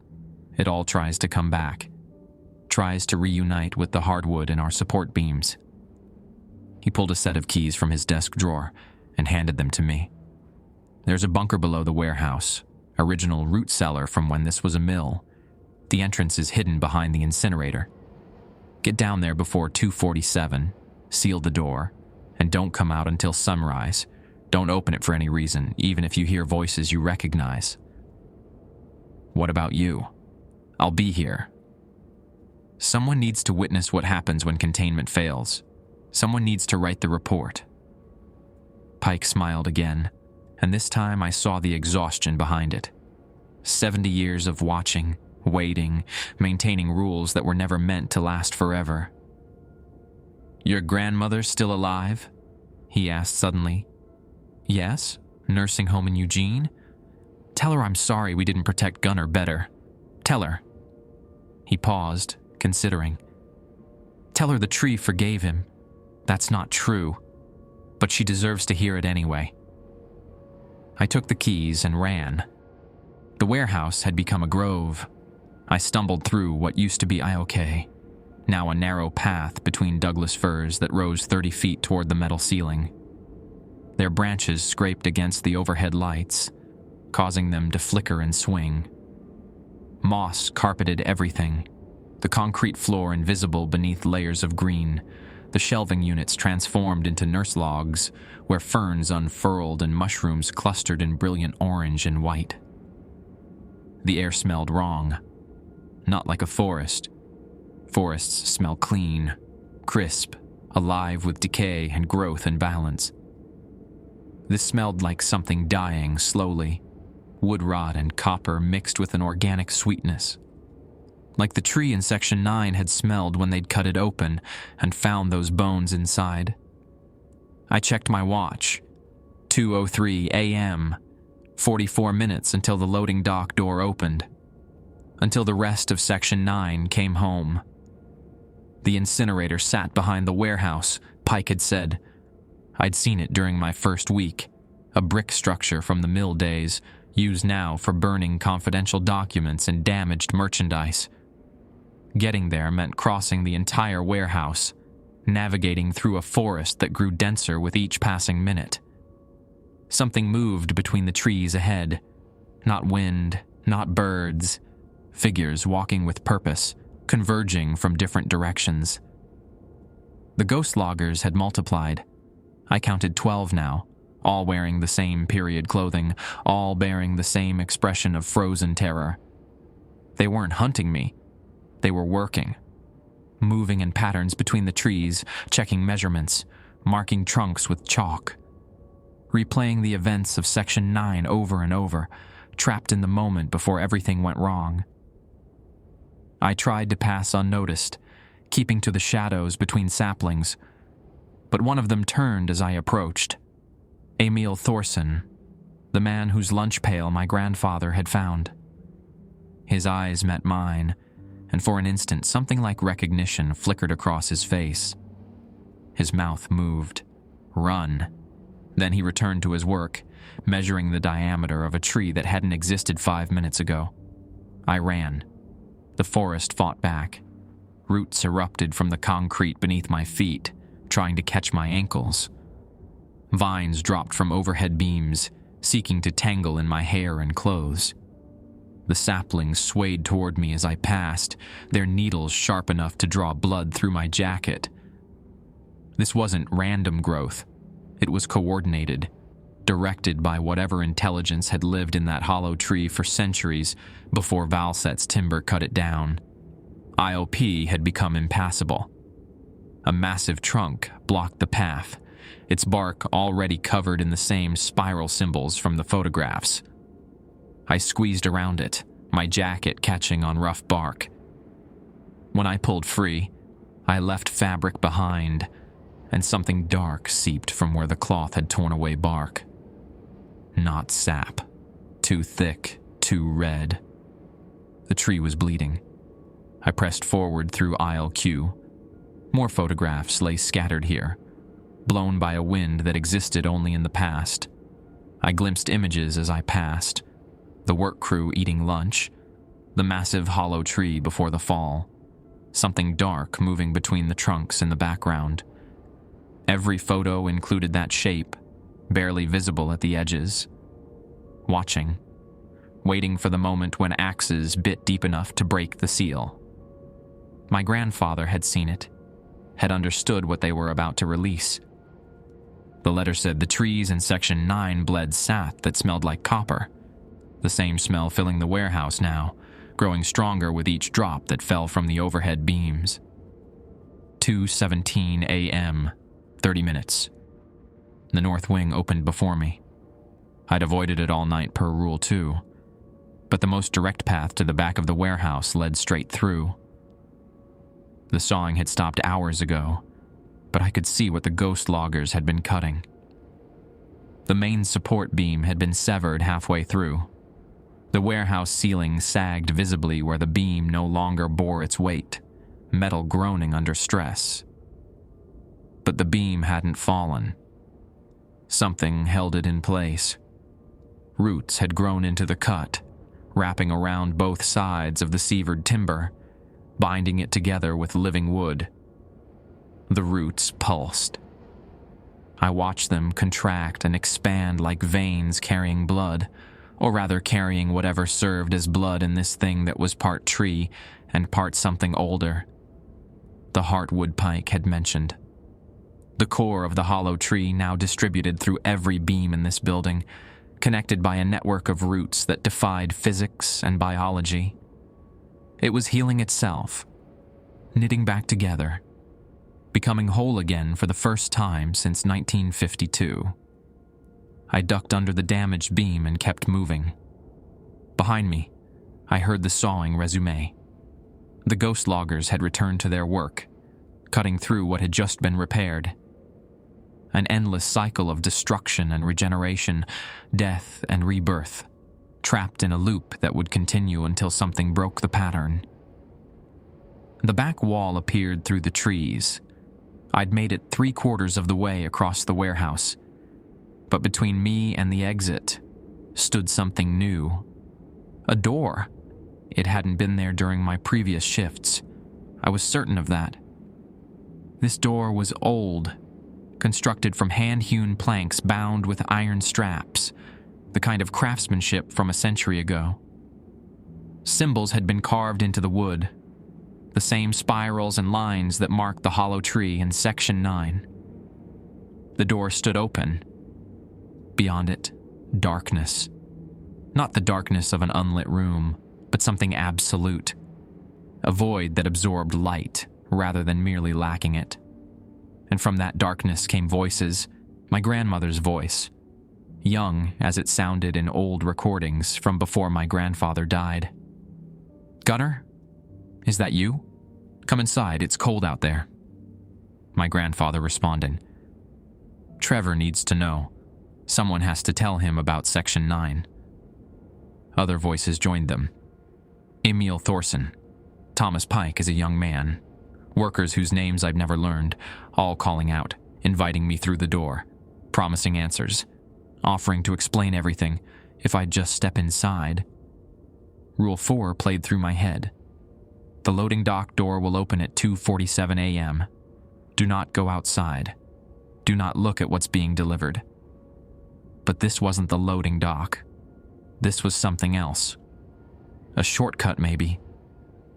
it all tries to come back, tries to reunite with the hardwood in our support beams." He pulled a set of keys from his desk drawer and handed them to me. "There's a bunker below the warehouse, original root cellar from when this was a mill. The entrance is hidden behind the incinerator. Get down there before 2:47, seal the door, and don't come out until sunrise. Don't open it for any reason, even if you hear voices you recognize." "What about you?" "I'll be here. Someone needs to witness what happens when containment fails. Someone needs to write the report." Pike smiled again, and this time I saw the exhaustion behind it. 70 years of watching, waiting, maintaining rules that were never meant to last forever. "Your grandmother still alive?" he asked suddenly. "Yes, nursing home in Eugene. Tell her I'm sorry we didn't protect Gunner better. Tell her." He paused, considering. "Tell her the tree forgave him. That's not true, but she deserves to hear it anyway." I took the keys and ran. The warehouse had become a grove. I stumbled through what used to be IOK, now a narrow path between Douglas firs that rose 30 feet toward the metal ceiling. Their branches scraped against the overhead lights, causing them to flicker and swing. Moss carpeted everything, the concrete floor invisible beneath layers of green, the shelving units transformed into nurse logs, where ferns unfurled and mushrooms clustered in brilliant orange and white. The air smelled wrong. Not like a forest. Forests smell clean, crisp, alive with decay and growth and balance. This smelled like something dying slowly, wood rot and copper mixed with an organic sweetness. Like the tree in Section 9 had smelled when they'd cut it open and found those bones inside. I checked my watch. 2:03 a.m. 44 minutes until the loading dock door opened. Until the rest of Section 9 came home. The incinerator sat behind the warehouse, Pike had said. I'd seen it during my first week, a brick structure from the mill days, used now for burning confidential documents and damaged merchandise. Getting there meant crossing the entire warehouse, navigating through a forest that grew denser with each passing minute. Something moved between the trees ahead. Not wind, not birds. Figures walking with purpose, converging from different directions. The ghost loggers had multiplied. I counted 12 now, all wearing the same period clothing, all bearing the same expression of frozen terror. They weren't hunting me. They were working. Moving in patterns between the trees, checking measurements, marking trunks with chalk, replaying the events of Section 9 over and over, trapped in the moment before everything went wrong. I tried to pass unnoticed, keeping to the shadows between saplings, but one of them turned as I approached. Emil Thorson, the man whose lunch pail my grandfather had found. His eyes met mine, and for an instant something like recognition flickered across his face. His mouth moved. Run. Then he returned to his work, measuring the diameter of a tree that hadn't existed 5 minutes ago. I ran. The forest fought back. Roots erupted from the concrete beneath my feet, trying to catch my ankles. Vines dropped from overhead beams, seeking to tangle in my hair and clothes. The saplings swayed toward me as I passed, their needles sharp enough to draw blood through my jacket. This wasn't random growth. It was coordinated, directed by whatever intelligence had lived in that hollow tree for centuries before Valset's timber cut it down. IOP had become impassable. A massive trunk blocked the path, its bark already covered in the same spiral symbols from the photographs. I squeezed around it, my jacket catching on rough bark. When I pulled free, I left fabric behind, and something dark seeped from where the cloth had torn away bark. Not sap. Too thick, too red. The tree was bleeding. I pressed forward through aisle Q. More photographs lay scattered here, blown by a wind that existed only in the past. I glimpsed images as I passed. The work crew eating lunch, the massive hollow tree before the fall, something dark moving between the trunks in the background. Every photo included that shape, barely visible at the edges. Watching, waiting for the moment when axes bit deep enough to break the seal. My grandfather had seen it, had understood what they were about to release. The letter said the trees in Section 9 bled sap that smelled like copper. The same smell filling the warehouse now, growing stronger with each drop that fell from the overhead beams. 2:17 a.m., 30 minutes. The north wing opened before me. I'd avoided it all night per Rule 2, but the most direct path to the back of the warehouse led straight through. The sawing had stopped hours ago, but I could see what the ghost loggers had been cutting. The main support beam had been severed halfway through. The warehouse ceiling sagged visibly where the beam no longer bore its weight, metal groaning under stress. But the beam hadn't fallen. Something held it in place. Roots had grown into the cut, wrapping around both sides of the severed timber, binding it together with living wood. The roots pulsed. I watched them contract and expand like veins carrying blood, or rather carrying whatever served as blood in this thing that was part tree and part something older. The heartwood pike had mentioned. The core of the hollow tree now distributed through every beam in this building, connected by a network of roots that defied physics and biology. It was healing itself, knitting back together, becoming whole again for the first time since 1952. I ducked under the damaged beam and kept moving. Behind me, I heard the sawing resume. The ghost loggers had returned to their work, cutting through what had just been repaired. An endless cycle of destruction and regeneration, death and rebirth, trapped in a loop that would continue until something broke the pattern. The back wall appeared through the trees. I'd made it 3/4 of the way across the warehouse, but between me and the exit stood something new. A door. It hadn't been there during my previous shifts. I was certain of that. This door was old, constructed from hand-hewn planks bound with iron straps, the kind of craftsmanship from a century ago. Symbols had been carved into the wood, the same spirals and lines that marked the hollow tree in Section 9. The door stood open. Beyond it, darkness. Not the darkness of an unlit room, but something absolute. A void that absorbed light rather than merely lacking it. and from that darkness came voices, my grandmother's voice, young as it sounded in old recordings from before my grandfather died. "Gunnar? Is that you? Come inside, it's cold out there." My grandfather responded. "Trevor needs to know. Someone has to tell him about Section 9. Other voices joined them. Emil Thorson, Thomas Pike as a young man, workers whose names I've never learned, all calling out, inviting me through the door, promising answers, offering to explain everything if I'd just step inside. Rule 4 played through my head. The loading dock door will open at 2:47 a.m. Do not go outside. Do not look at what's being delivered. But this wasn't the loading dock. This was something else. A shortcut, maybe.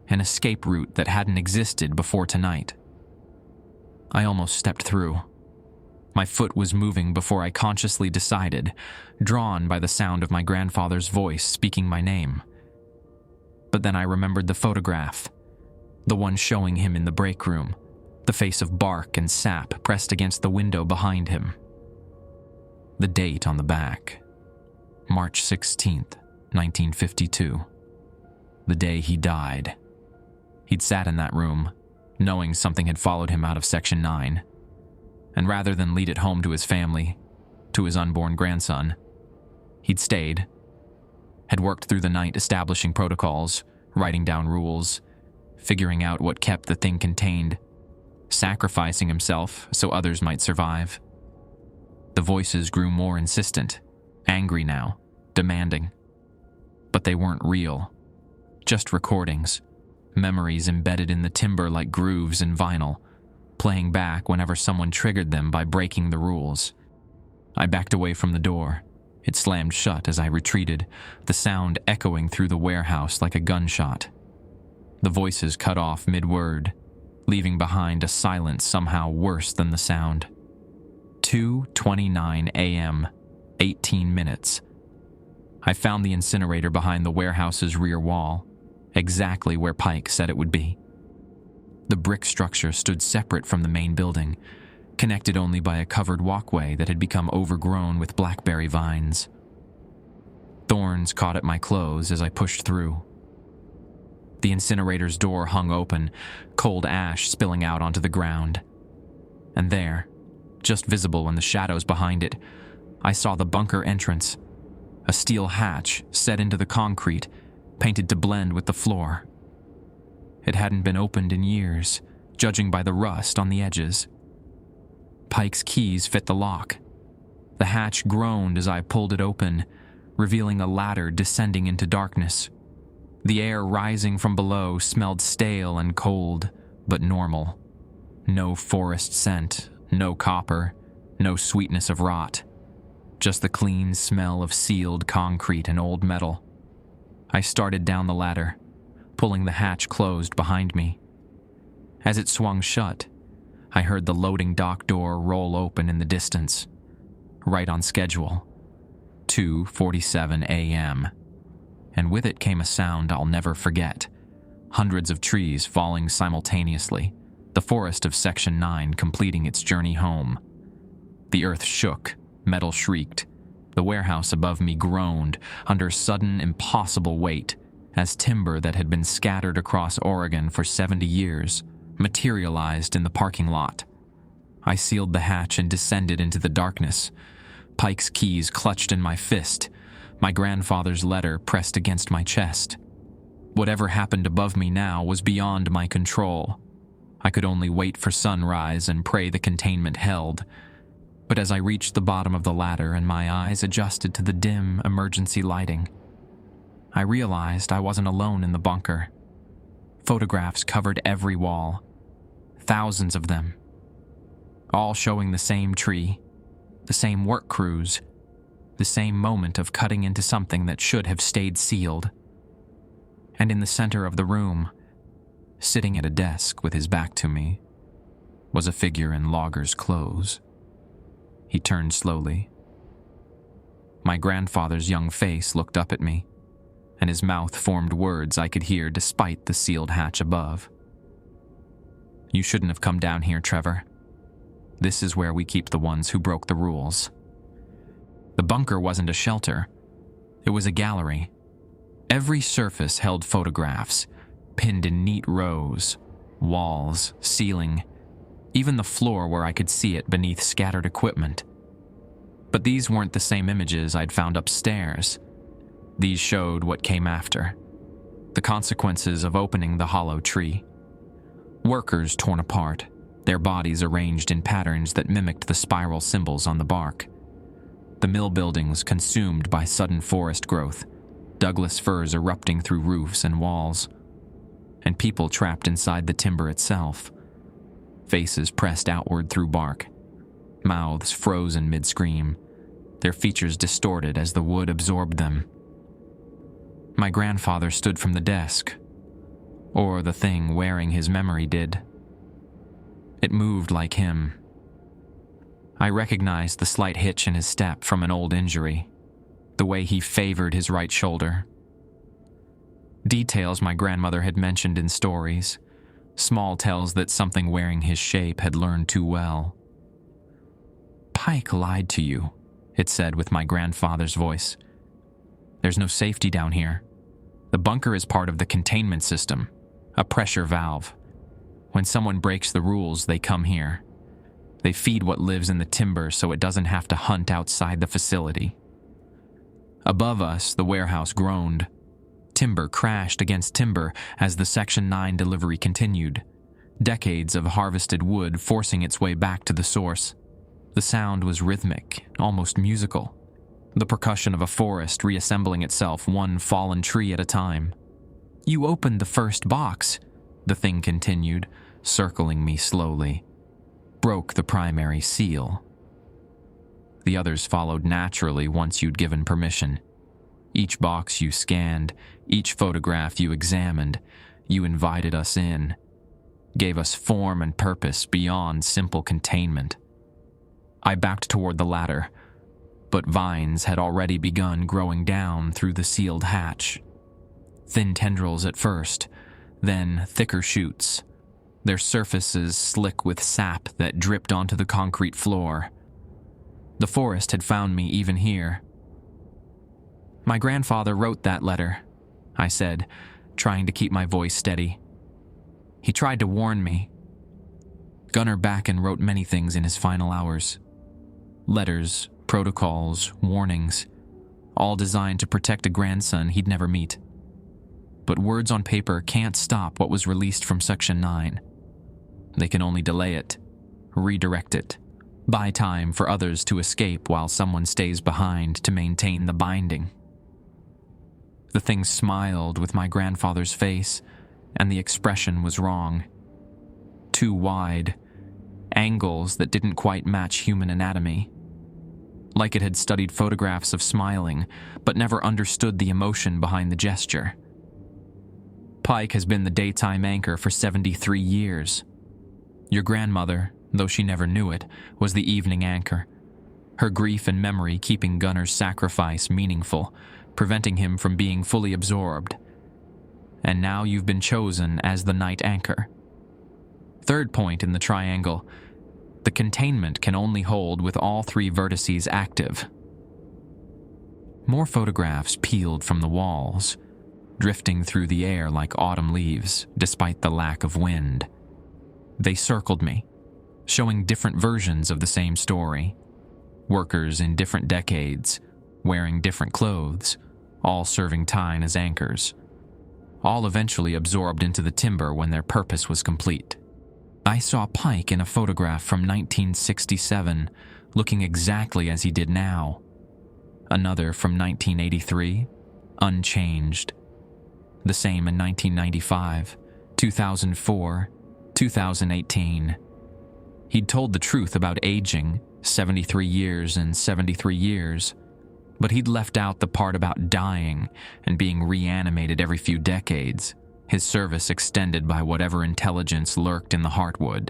An escape route that hadn't existed before tonight. I almost stepped through. My foot was moving before I consciously decided, drawn by the sound of my grandfather's voice speaking my name. But then I remembered the photograph, the one showing him in the break room, the face of bark and sap pressed against the window behind him. The date on the back, March 16th, 1952. The day he died. He'd sat in that room, knowing something had followed him out of Section 9. And rather than lead it home to his family, to his unborn grandson, he'd stayed, had worked through the night establishing protocols, writing down rules, figuring out what kept the thing contained, sacrificing himself so others might survive. The voices grew more insistent, angry now, demanding. But they weren't real. Just recordings, memories embedded in the timber like grooves in vinyl, playing back whenever someone triggered them by breaking the rules. I backed away from the door. It slammed shut as I retreated, the sound echoing through the warehouse like a gunshot. The voices cut off mid-word, leaving behind a silence somehow worse than the sound. 2:29 a.m., 18 minutes. I found the incinerator behind the warehouse's rear wall, exactly where Pike said it would be. The brick structure stood separate from the main building, connected only by a covered walkway that had become overgrown with blackberry vines. Thorns caught at my clothes as I pushed through. The incinerator's door hung open, cold ash spilling out onto the ground. And there, just visible in the shadows behind it, I saw the bunker entrance, a steel hatch set into the concrete, painted to blend with the floor. It hadn't been opened in years, judging by the rust on the edges. Pike's keys fit the lock. The hatch groaned as I pulled it open, revealing a ladder descending into darkness. The air rising from below smelled stale and cold, but normal. No forest scent, no copper, no sweetness of rot. Just the clean smell of sealed concrete and old metal. I started down the ladder, pulling the hatch closed behind me. As it swung shut, I heard the loading dock door roll open in the distance, right on schedule, 2:47 a.m. And with it came a sound I'll never forget. Hundreds of trees falling simultaneously, the forest of Section 9 completing its journey home. The earth shook, metal shrieked. The warehouse above me groaned under sudden, impossible weight as timber that had been scattered across Oregon for 70 years materialized in the parking lot. I sealed the hatch and descended into the darkness, Pike's keys clutched in my fist, my grandfather's letter pressed against my chest. Whatever happened above me now was beyond my control. I could only wait for sunrise and pray the containment held. But as I reached the bottom of the ladder and my eyes adjusted to the dim emergency lighting, I realized I wasn't alone in the bunker. Photographs covered every wall, thousands of them, all showing the same tree, the same work crews, the same moment of cutting into something that should have stayed sealed. And in the center of the room, sitting at a desk with his back to me, was a figure in logger's clothes. He turned slowly. My grandfather's young face looked up at me, and his mouth formed words I could hear despite the sealed hatch above. "You shouldn't have come down here, Trevor. This is where we keep the ones who broke the rules. The bunker wasn't a shelter. It was a gallery. Every surface held photographs, pinned in neat rows, walls, ceiling, even the floor where I could see it beneath scattered equipment. But these weren't the same images I'd found upstairs. These showed what came after. The consequences of opening the hollow tree. Workers torn apart, their bodies arranged in patterns that mimicked the spiral symbols on the bark. The mill buildings consumed by sudden forest growth, Douglas firs erupting through roofs and walls, and people trapped inside the timber itself. Faces pressed outward through bark, mouths frozen mid-scream, their features distorted as the wood absorbed them. My grandfather stood from the desk, or the thing wearing his memory did. It moved like him. I recognized the slight hitch in his step from an old injury, the way he favored his right shoulder. Details my grandmother had mentioned in stories, small tells that something wearing his shape had learned too well. "Pike lied to you," it said with my grandfather's voice. "There's no safety down here. The bunker is part of the containment system, a pressure valve. When someone breaks the rules, they come here. They feed what lives in the timber so it doesn't have to hunt outside the facility." Above us, the warehouse groaned. Timber crashed against timber as the Section 9 delivery continued, decades of harvested wood forcing its way back to the source. The sound was rhythmic, almost musical, the percussion of a forest reassembling itself one fallen tree at a time. "You opened the first box," the thing continued, circling me slowly. "Broke the primary seal. The others followed naturally once you'd given permission. Each box you scanned, each photograph you examined, you invited us in, gave us form and purpose beyond simple containment." I backed toward the ladder, but vines had already begun growing down through the sealed hatch. Thin tendrils at first, then thicker shoots, their surfaces slick with sap that dripped onto the concrete floor. The forest had found me even here. "My grandfather wrote that letter," I said, trying to keep my voice steady. "He tried to warn me. Gunnar Bakken wrote many things in his final hours. Letters, protocols, warnings, all designed to protect a grandson he'd never meet. But words on paper can't stop what was released from Section 9. They can only delay it, redirect it, buy time for others to escape while someone stays behind to maintain the binding." The thing smiled with my grandfather's face, and the expression was wrong. Too wide, angles that didn't quite match human anatomy. Like it had studied photographs of smiling, but never understood the emotion behind the gesture. "Pike has been the daytime anchor for 73 years. Your grandmother, though she never knew it, was the evening anchor. Her grief and memory keeping Gunnar's sacrifice meaningful, preventing him from being fully absorbed. And now you've been chosen as the night anchor. Third point in the triangle, the containment can only hold with all three vertices active." More photographs peeled from the walls, drifting through the air like autumn leaves, despite the lack of wind. They circled me, showing different versions of the same story. Workers in different decades, wearing different clothes, all serving time as anchors. All eventually absorbed into the timber when their purpose was complete. I saw Pike in a photograph from 1967, looking exactly as he did now. Another from 1983, unchanged. The same in 1995, 2004, 2018. He'd told the truth about aging, 73 years and 73 years, but he'd left out the part about dying and being reanimated every few decades, his service extended by whatever intelligence lurked in the heartwood.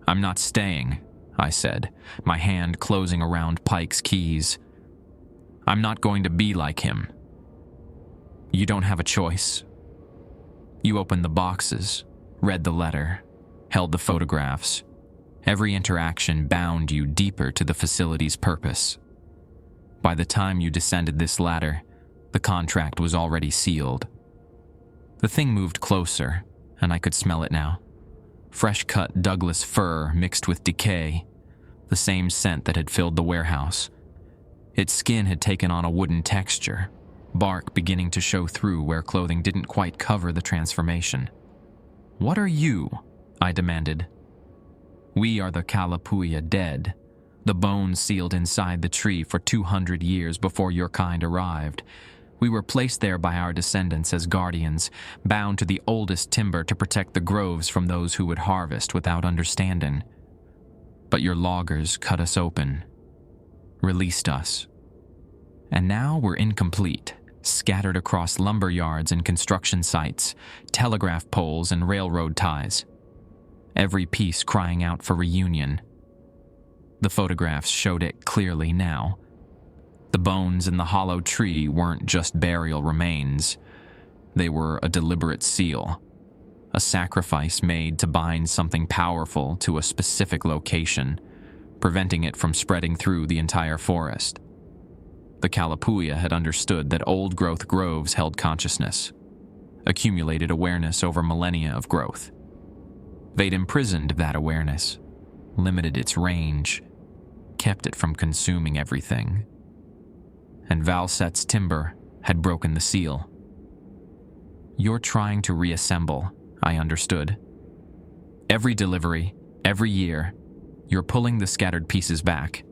"I'm not staying," I said, my hand closing around Pike's keys. "I'm not going to be like him." "You don't have a choice." You opened the boxes, read the letter, held the photographs, Every interaction bound you deeper to the facility's purpose. By the time you descended this ladder, the contract was already sealed. The thing moved closer, and I could smell it now. Fresh-cut Douglas fir mixed with decay, the same scent that had filled the warehouse. Its skin had taken on a wooden texture, bark beginning to show through where clothing didn't quite cover the transformation. "What are you?" I demanded. "We are the Kalapuya dead, the bones sealed inside the tree for 200 years before your kind arrived. We were placed there by our descendants as guardians, bound to the oldest timber to protect the groves from those who would harvest without understanding. But your loggers cut us open, released us. And now we're incomplete, scattered across lumber yards and construction sites, telegraph poles and railroad ties. Every piece crying out for reunion." The photographs showed it clearly now. The bones in the hollow tree weren't just burial remains. They were a deliberate seal, a sacrifice made to bind something powerful to a specific location, preventing it from spreading through the entire forest. The Kalapuya had understood that old-growth groves held consciousness, accumulated awareness over millennia of growth. They'd imprisoned that awareness, limited its range, kept it from consuming everything. And Valset's timber had broken the seal. "You're trying to reassemble," I understood. "Every delivery, every year, you're pulling the scattered pieces back.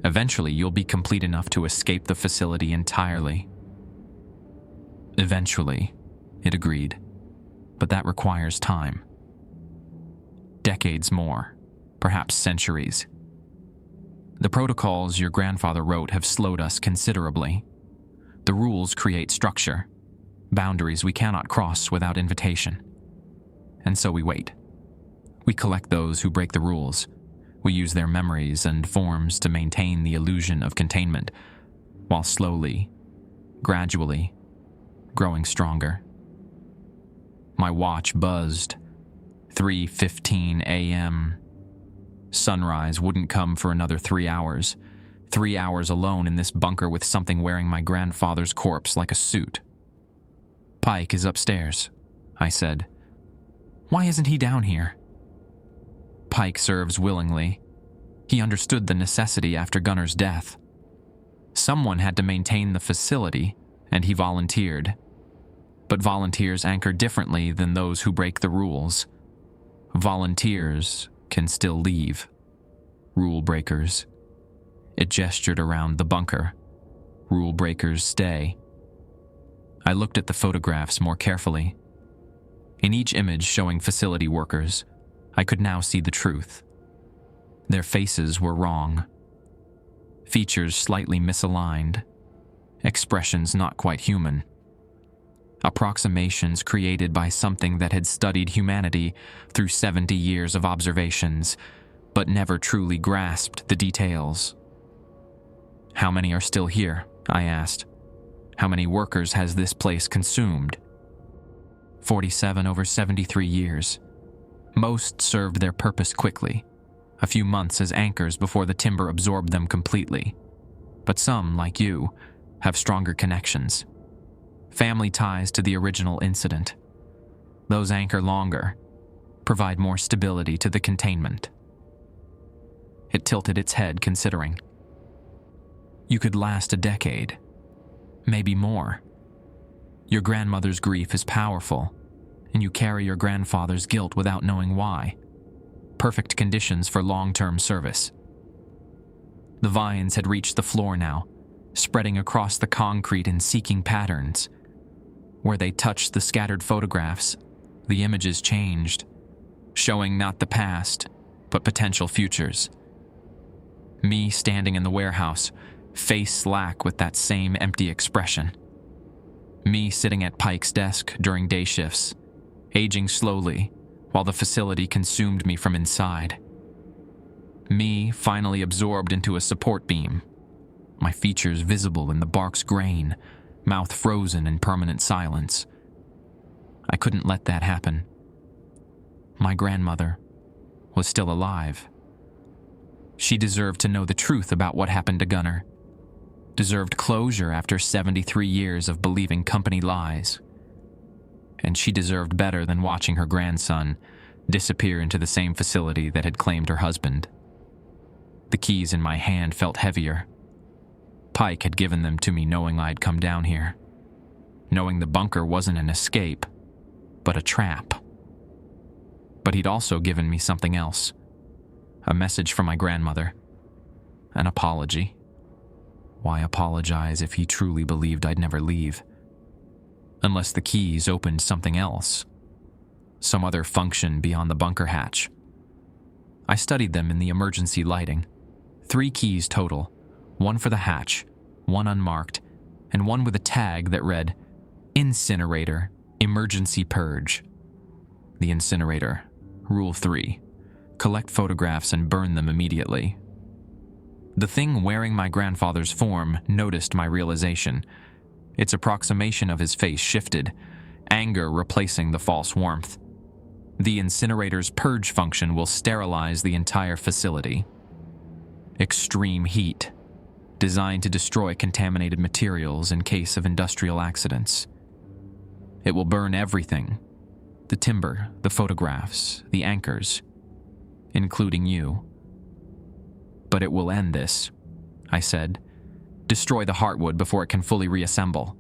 Eventually, you'll be complete enough to escape the facility entirely." "Eventually," it agreed, "but that requires time. Decades more, perhaps centuries. The protocols your grandfather wrote have slowed us considerably. The rules create structure, boundaries we cannot cross without invitation. And so we wait. We collect those who break the rules. We use their memories and forms to maintain the illusion of containment, while slowly, gradually, growing stronger." My watch buzzed. 3:15 a.m. Sunrise wouldn't come for another 3 hours. 3 hours alone in this bunker with something wearing my grandfather's corpse like a suit. "Pike is upstairs," I said. "Why isn't he down here?" "Pike serves willingly. He understood the necessity after Gunner's death. Someone had to maintain the facility, and he volunteered. But volunteers anchor differently than those who break the rules. Volunteers can still leave. Rule breakers." It gestured around the bunker. "Rule breakers stay." I looked at the photographs more carefully. In each image showing facility workers, I could now see the truth. Their faces were wrong. Features slightly misaligned. Expressions not quite human. Approximations created by something that had studied humanity through 70 years of observations, but never truly grasped the details. "How many are still here?" I asked. "How many workers has this place consumed?" 47 over 73 years. Most served their purpose quickly, a few months as anchors before the timber absorbed them completely. But some, like you, have stronger connections. Family ties to the original incident. Those anchor longer, provide more stability to the containment." It tilted its head, considering. "You could last a decade, maybe more. Your grandmother's grief is powerful, and you carry your grandfather's guilt without knowing why. Perfect conditions for long-term service." The vines had reached the floor now, spreading across the concrete in seeking patterns. Where they touched the scattered photographs, the images changed, showing not the past, but potential futures. Me standing in the warehouse, face slack with that same empty expression. Me sitting at Pike's desk during day shifts, aging slowly, while the facility consumed me from inside. Me finally absorbed into a support beam, my features visible in the bark's grain, mouth frozen in permanent silence. I couldn't let that happen. My grandmother was still alive. She deserved to know the truth about what happened to Gunnar. Deserved closure after 73 years of believing company lies. And she deserved better than watching her grandson disappear into the same facility that had claimed her husband. The keys in my hand felt heavier. Pike had given them to me knowing I'd come down here. Knowing the bunker wasn't an escape, but a trap. But he'd also given me something else. A message from my grandmother. An apology. Why apologize if he truly believed I'd never leave? Unless the keys opened something else. Some other function beyond the bunker hatch. I studied them in the emergency lighting. 3 keys total. 1 for the hatch, 1 unmarked, and 1 with a tag that read, Incinerator, Emergency Purge. The incinerator. Rule 3. Collect photographs and burn them immediately. The thing wearing my grandfather's form noticed my realization. Its approximation of his face shifted, anger replacing the false warmth. The incinerator's purge function will sterilize the entire facility. Extreme heat, designed to destroy contaminated materials in case of industrial accidents. It will burn everything. The timber, the photographs, the anchors, including you. But it will end this, I said. Destroy the heartwood before it can fully reassemble.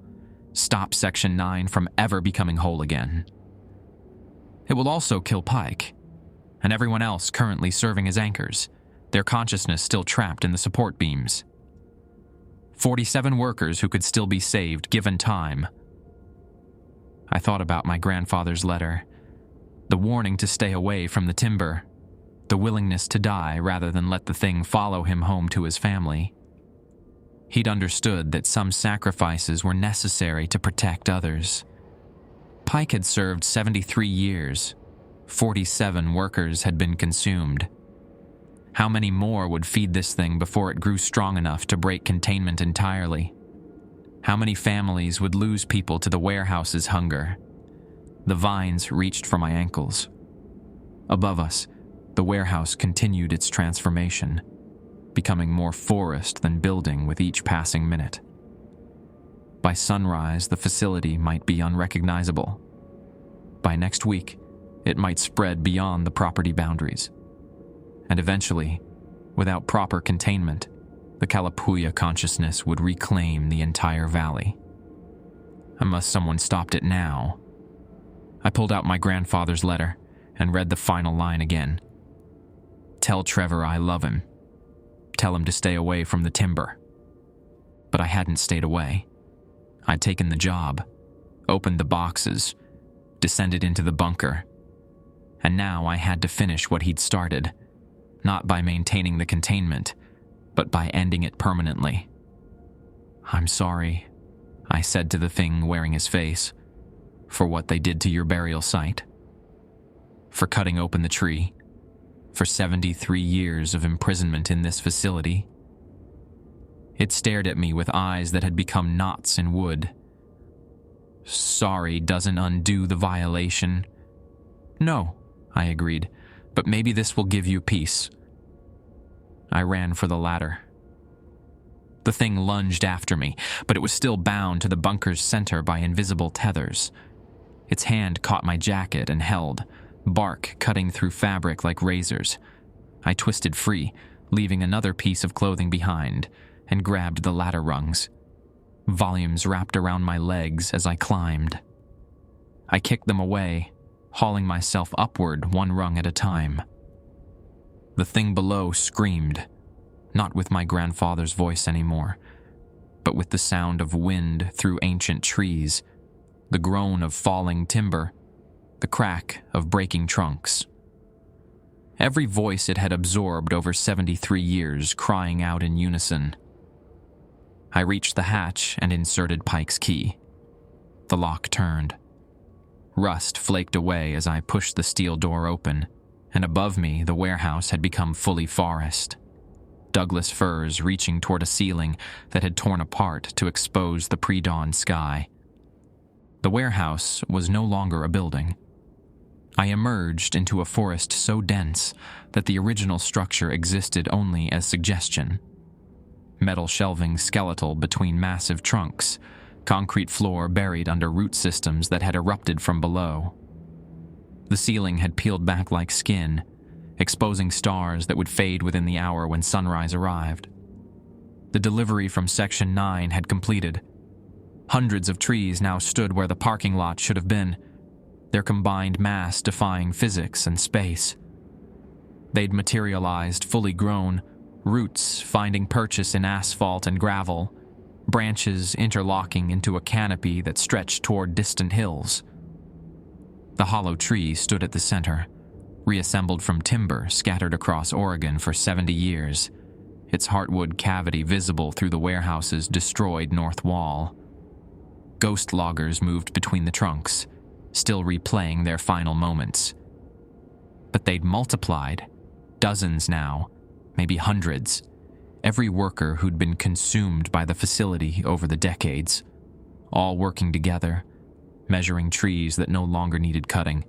Stop Section 9 from ever becoming whole again. It will also kill Pike, and everyone else currently serving as anchors, their consciousness still trapped in the support beams. 47 workers who could still be saved given time. I thought about my grandfather's letter, the warning to stay away from the timber, the willingness to die rather than let the thing follow him home to his family. He'd understood that some sacrifices were necessary to protect others. Pike had served 73 years. 47 workers had been consumed. How many more would feed this thing before it grew strong enough to break containment entirely? How many families would lose people to the warehouse's hunger? The vines reached for my ankles. Above us, the warehouse continued its transformation, becoming more forest than building with each passing minute. By sunrise, the facility might be unrecognizable. By next week, it might spread beyond the property boundaries. And eventually, without proper containment, the Kalapuya consciousness would reclaim the entire valley. Unless someone stopped it now. I pulled out my grandfather's letter and read the final line again. Tell Trevor I love him. Tell him to stay away from the timber. But I hadn't stayed away. I'd taken the job, opened the boxes, descended into the bunker, and now I had to finish what he'd started, not by maintaining the containment, but by ending it permanently. I'm sorry, I said to the thing wearing his face, for what they did to your burial site, for cutting open the tree, for 73 years of imprisonment in this facility. It stared at me with eyes that had become knots in wood. Sorry doesn't undo the violation. No, I agreed, but maybe this will give you peace. I ran for the ladder. The thing lunged after me, but it was still bound to the bunker's center by invisible tethers. Its hand caught my jacket and held, bark cutting through fabric like razors. I twisted free, leaving another piece of clothing behind, and grabbed the ladder rungs. Volumes wrapped around my legs as I climbed. I kicked them away, hauling myself upward 1 rung at a time. The thing below screamed, not with my grandfather's voice anymore, but with the sound of wind through ancient trees, the groan of falling timber, the crack of breaking trunks. Every voice it had absorbed over 73 years crying out in unison. I reached the hatch and inserted Pike's key. The lock turned. Rust flaked away as I pushed the steel door open, and above me the warehouse had become fully forest. Douglas firs reaching toward a ceiling that had torn apart to expose the pre-dawn sky. The warehouse was no longer a building. I emerged into a forest so dense that the original structure existed only as suggestion. Metal shelving skeletal between massive trunks, concrete floor buried under root systems that had erupted from below. The ceiling had peeled back like skin, exposing stars that would fade within the hour when sunrise arrived. The delivery from Section 9 had completed. Hundreds of trees now stood where the parking lot should have been, their combined mass defying physics and space. They'd materialized fully grown, roots finding purchase in asphalt and gravel, branches interlocking into a canopy that stretched toward distant hills. The hollow tree stood at the center, reassembled from timber scattered across Oregon for 70 years, its heartwood cavity visible through the warehouse's destroyed north wall. Ghost loggers moved between the trunks, still replaying their final moments. But they'd multiplied, dozens now, maybe hundreds, every worker who'd been consumed by the facility over the decades, all working together, measuring trees that no longer needed cutting,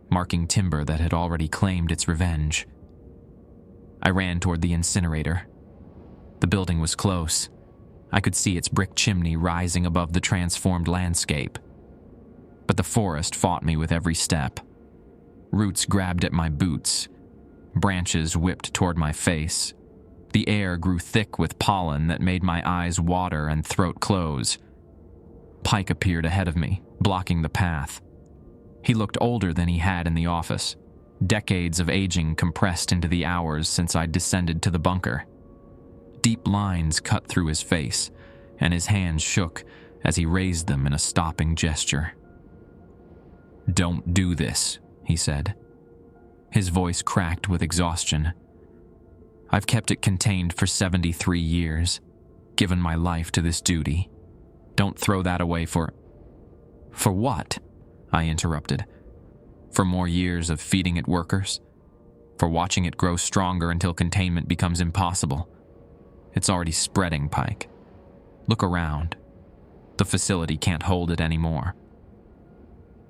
marking timber that had already claimed its revenge. I ran toward the incinerator. The building was close. I could see its brick chimney rising above the transformed landscape. But the forest fought me with every step. Roots grabbed at my boots. Branches whipped toward my face. The air grew thick with pollen that made my eyes water and throat close. Pike appeared ahead of me, blocking the path. He looked older than he had in the office, decades of aging compressed into the hours since I'd descended to the bunker. Deep lines cut through his face, and his hands shook as he raised them in a stopping gesture. "Don't do this," he said. His voice cracked with exhaustion. "I've kept it contained for 73 years, given my life to this duty. Don't throw that away for..." "For what?" I interrupted. "For more years of feeding it workers? For watching it grow stronger until containment becomes impossible? It's already spreading, Pike. Look around. The facility can't hold it anymore."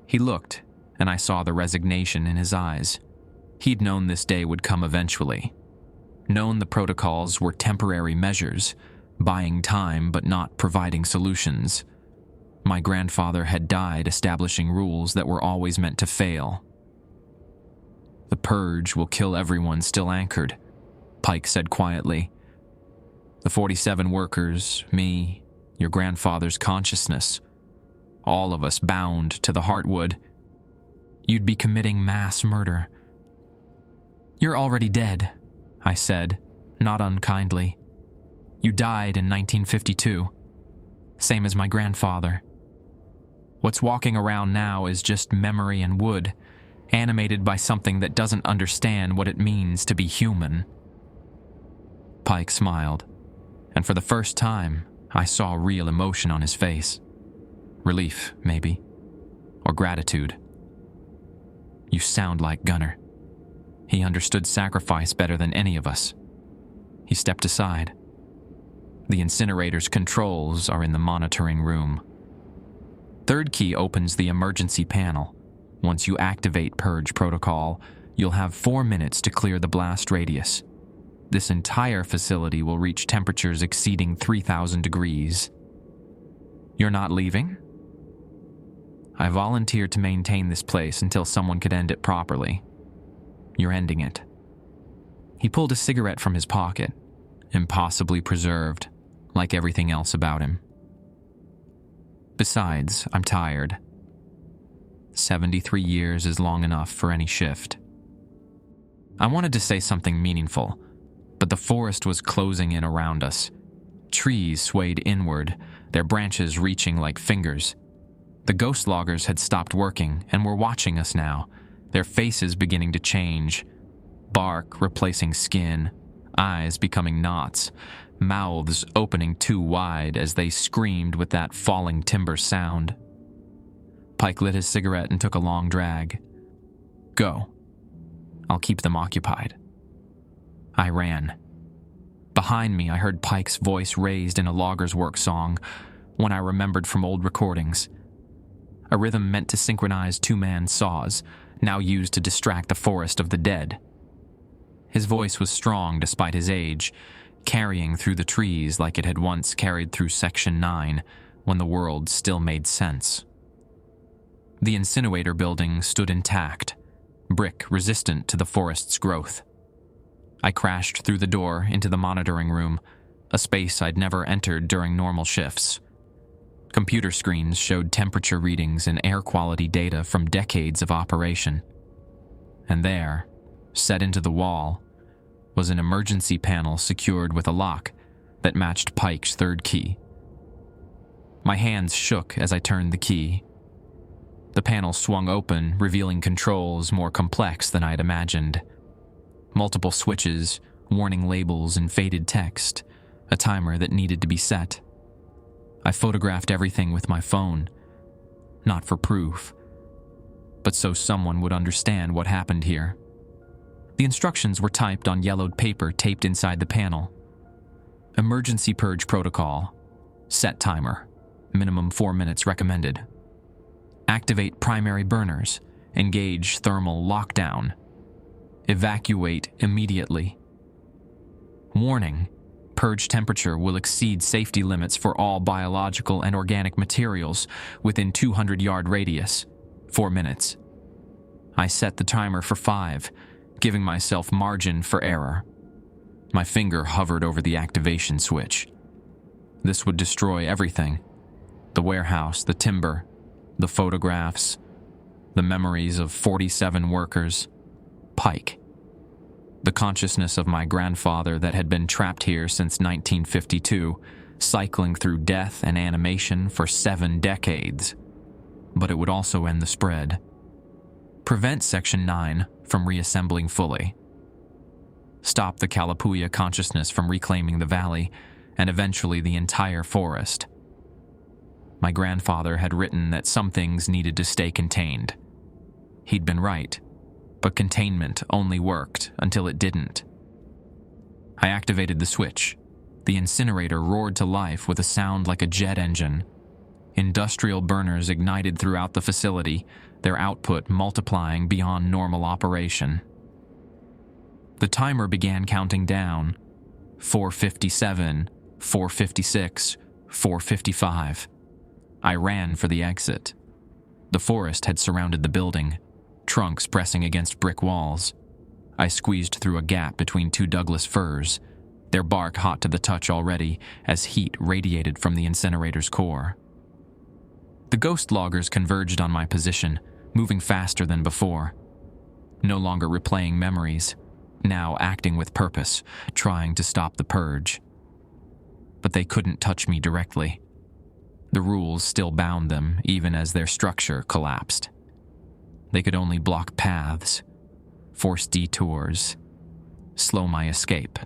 He looked, and I saw the resignation in his eyes. He'd known this day would come eventually. Known the protocols were temporary measures, buying time but not providing solutions. My grandfather had died establishing rules that were always meant to fail. "The purge will kill everyone still anchored," Pike said quietly. "The 47 workers, me, your grandfather's consciousness, all of us bound to the heartwood. You'd be committing mass murder." "You're already dead," I said, not unkindly. "You died in 1952, same as my grandfather. What's walking around now is just memory and wood, animated by something that doesn't understand what it means to be human." Pike smiled, and for the first time, I saw real emotion on his face. Relief, maybe, or gratitude. "You sound like Gunner." He understood sacrifice better than any of us. He stepped aside. "The incinerator's controls are in the monitoring room. Third key opens the emergency panel. Once you activate Purge Protocol, you'll have 4 minutes to clear the blast radius. This entire facility will reach temperatures exceeding 3,000 degrees. You're not leaving?" "I volunteered to maintain this place until someone could end it properly. You're ending it." He pulled a cigarette from his pocket, impossibly preserved, like everything else about him. "Besides, I'm tired. 73 years is long enough for any shift." I wanted to say something meaningful, but the forest was closing in around us. Trees swayed inward, their branches reaching like fingers. The ghost loggers had stopped working and were watching us now, their faces beginning to change. Bark replacing skin, eyes becoming knots, mouths opening too wide as they screamed with that falling timber sound. Pike lit his cigarette and took a long drag. "Go. I'll keep them occupied." I ran. Behind me, I heard Pike's voice raised in a logger's work song, one I remembered from old recordings. A rhythm meant to synchronize two-man saws, now used to distract the forest of the dead. His voice was strong despite his age, carrying through the trees like it had once carried through Section 9 when the world still made sense. The incinerator building stood intact, brick resistant to the forest's growth. I crashed through the door into the monitoring room, a space I'd never entered during normal shifts. Computer screens showed temperature readings and air quality data from decades of operation. And there, set into the wall, was an emergency panel secured with a lock that matched Pike's third key. My hands shook as I turned the key. The panel swung open, revealing controls more complex than I'd imagined. Multiple switches, warning labels, and faded text, a timer that needed to be set. I photographed everything with my phone, not for proof, but so someone would understand what happened here. The instructions were typed on yellowed paper taped inside the panel. Emergency purge protocol. Set timer. Minimum 4 minutes recommended. Activate primary burners. Engage thermal lockdown. Evacuate immediately. Warning. Purge temperature will exceed safety limits for all biological and organic materials within 200-yard radius. 4 minutes. I set the timer for 5, giving myself margin for error. My finger hovered over the activation switch. This would destroy everything. The warehouse, the timber, the photographs, the memories of 47 workers, Pike. The consciousness of my grandfather that had been trapped here since 1952, cycling through death and animation for 7 decades. But it would also end the spread. Prevent Section 9 from reassembling fully. Stop the Kalapuya consciousness from reclaiming the valley and eventually the entire forest. My grandfather had written that some things needed to stay contained. He'd been right, but containment only worked until it didn't. I activated the switch. The incinerator roared to life with a sound like a jet engine. Industrial burners ignited throughout the facility, their output multiplying beyond normal operation. The timer began counting down. 4:57, 4:56, 4:55. I ran for the exit. The forest had surrounded the building, trunks pressing against brick walls. I squeezed through a gap between 2 Douglas firs, their bark hot to the touch already as heat radiated from the incinerator's core. The ghost loggers converged on my position, moving faster than before. No longer replaying memories, now acting with purpose, trying to stop the purge. But they couldn't touch me directly. The rules still bound them, even as their structure collapsed. They could only block paths, force detours, slow my escape.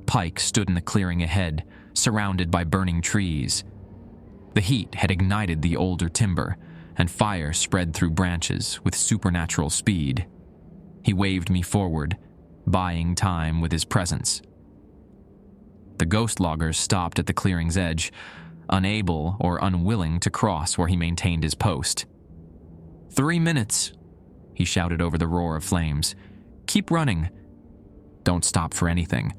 Pike stood in the clearing ahead, surrounded by burning trees. The heat had ignited the older timber, and fire spread through branches with supernatural speed. He waved me forward, buying time with his presence. The ghost loggers stopped at the clearing's edge, unable or unwilling to cross where he maintained his post. 3 minutes, he shouted over the roar of flames. Keep running. Don't stop for anything.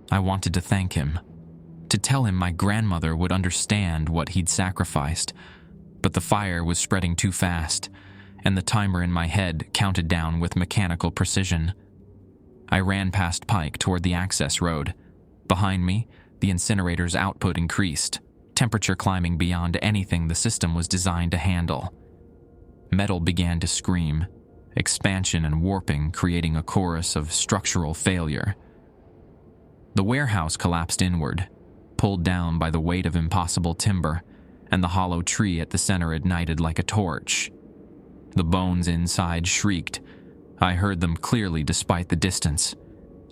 I wanted to thank him, to tell him my grandmother would understand what he'd sacrificed, but the fire was spreading too fast, and the timer in my head counted down with mechanical precision. I ran past Pike toward the access road. Behind me, the incinerator's output increased, temperature climbing beyond anything the system was designed to handle. Metal began to scream, expansion and warping creating a chorus of structural failure. The warehouse collapsed inward, pulled down by the weight of impossible timber, and the hollow tree at the center ignited like a torch. The bones inside shrieked. I heard them clearly despite the distance.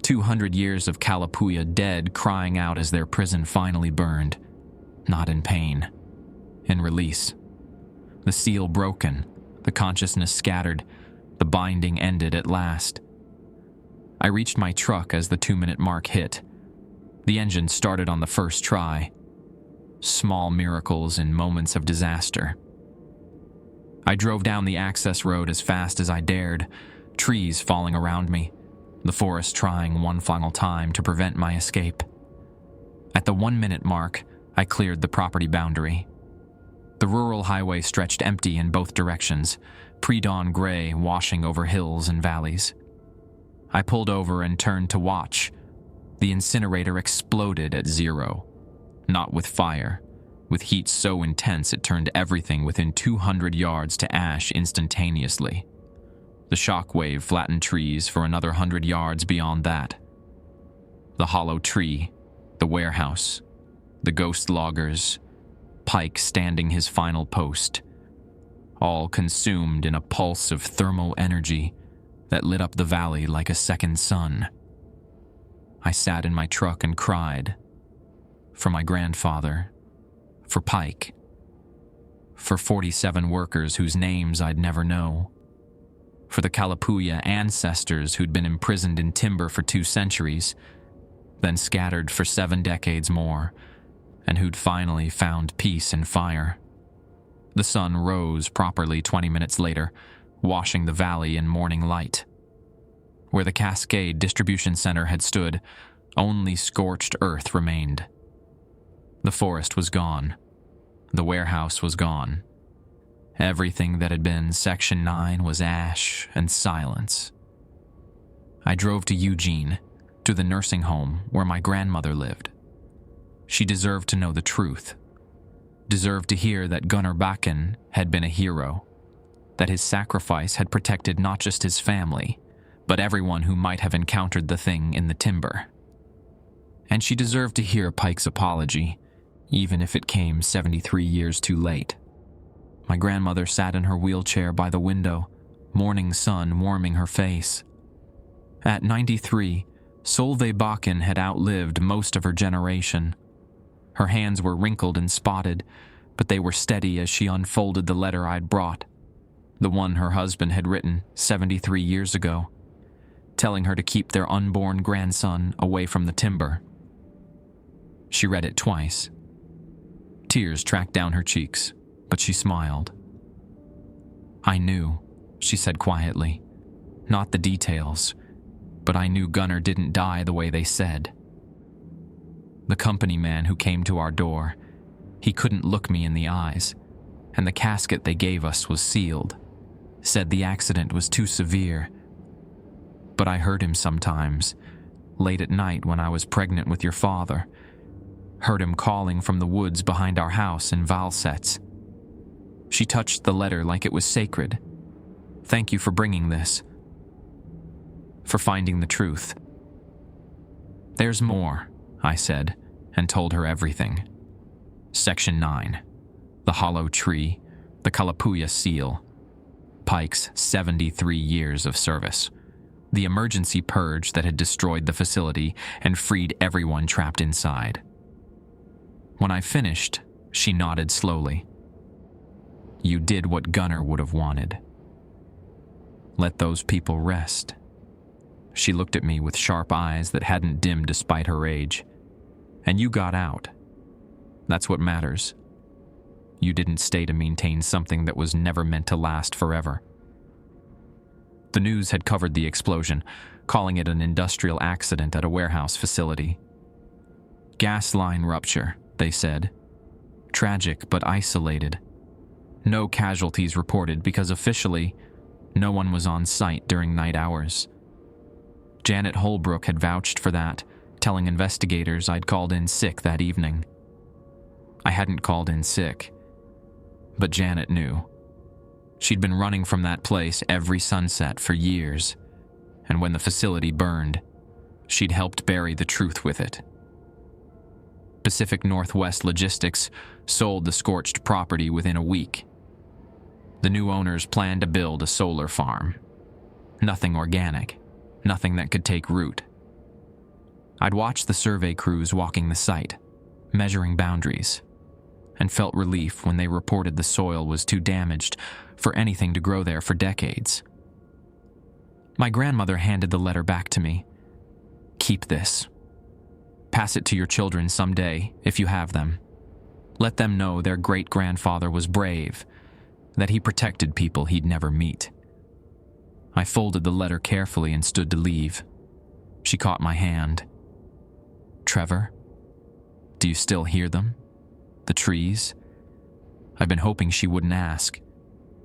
200 years of Kalapuya dead crying out as their prison finally burned. Not in pain. In release. The seal broken, the consciousness scattered, the binding ended at last. I reached my truck as the 2-minute mark hit. The engine started on the first try. Small miracles in moments of disaster. I drove down the access road as fast as I dared, trees falling around me, the forest trying one final time to prevent my escape. At the 1-minute mark, I cleared the property boundary. The rural highway stretched empty in both directions, pre-dawn gray washing over hills and valleys. I pulled over and turned to watch. The incinerator exploded at 0. Not with fire, with heat so intense it turned everything within 200 yards to ash instantaneously. The shockwave flattened trees for another 100 yards beyond that. The hollow tree, the warehouse, the ghost loggers, Pike standing his final post, all consumed in a pulse of thermal energy that lit up the valley like a second sun. I sat in my truck and cried. For my grandfather, for Pike, for 47 workers whose names I'd never know, for the Kalapuya ancestors who'd been imprisoned in timber for 2 centuries, then scattered for 7 decades more, and who'd finally found peace in fire. The sun rose properly 20 minutes later, washing the valley in morning light. Where the Cascade Distribution Center had stood, only scorched earth remained. The forest was gone. The warehouse was gone. Everything that had been Section 9 was ash and silence. I drove to Eugene, to the nursing home where my grandmother lived. She deserved to know the truth, deserved to hear that Gunnar Bakken had been a hero, that his sacrifice had protected not just his family, but everyone who might have encountered the thing in the timber. And she deserved to hear Pike's apology, even if it came 73 years too late. My grandmother sat in her wheelchair by the window, morning sun warming her face. At 93, Solveig Bakken had outlived most of her generation. Her hands were wrinkled and spotted, but they were steady as she unfolded the letter I'd brought, the one her husband had written 73 years ago, telling her to keep their unborn grandson away from the timber. She read it twice. Tears tracked down her cheeks, but she smiled. I knew, she said quietly, not the details, but I knew Gunnar didn't die the way they said. The company man who came to our door, he couldn't look me in the eyes, and the casket they gave us was sealed, said the accident was too severe. But I heard him sometimes, late at night when I was pregnant with your father, heard him calling from the woods behind our house in Valsets. She touched the letter like it was sacred. Thank you for bringing this, for finding the truth. There's more, I said, and told her everything. Section 9, the hollow tree, the Kalapuya seal, Pike's 73 years of service, the emergency purge that had destroyed the facility and freed everyone trapped inside. When I finished, she nodded slowly. You did what Gunnar would have wanted. Let those people rest. She looked at me with sharp eyes that hadn't dimmed despite her age. And you got out. That's what matters. You didn't stay to maintain something that was never meant to last forever. The news had covered the explosion, calling it an industrial accident at a warehouse facility. Gas line rupture, they said. Tragic but isolated. No casualties reported because officially, no one was on site during night hours. Janet Holbrook had vouched for that, telling investigators I'd called in sick that evening. I hadn't called in sick, but Janet knew. She'd been running from that place every sunset for years, and when the facility burned, she'd helped bury the truth with it. Pacific Northwest Logistics sold the scorched property within a week. The new owners planned to build a solar farm. Nothing organic, nothing that could take root. I'd watched the survey crews walking the site, measuring boundaries, and felt relief when they reported the soil was too damaged for anything to grow there for decades. My grandmother handed the letter back to me. Keep this. Pass it to your children someday, if you have them. Let them know their great-grandfather was brave, that he protected people he'd never meet. I folded the letter carefully and stood to leave. She caught my hand. "Trevor, do you still hear them? The trees?" I'd been hoping she wouldn't ask,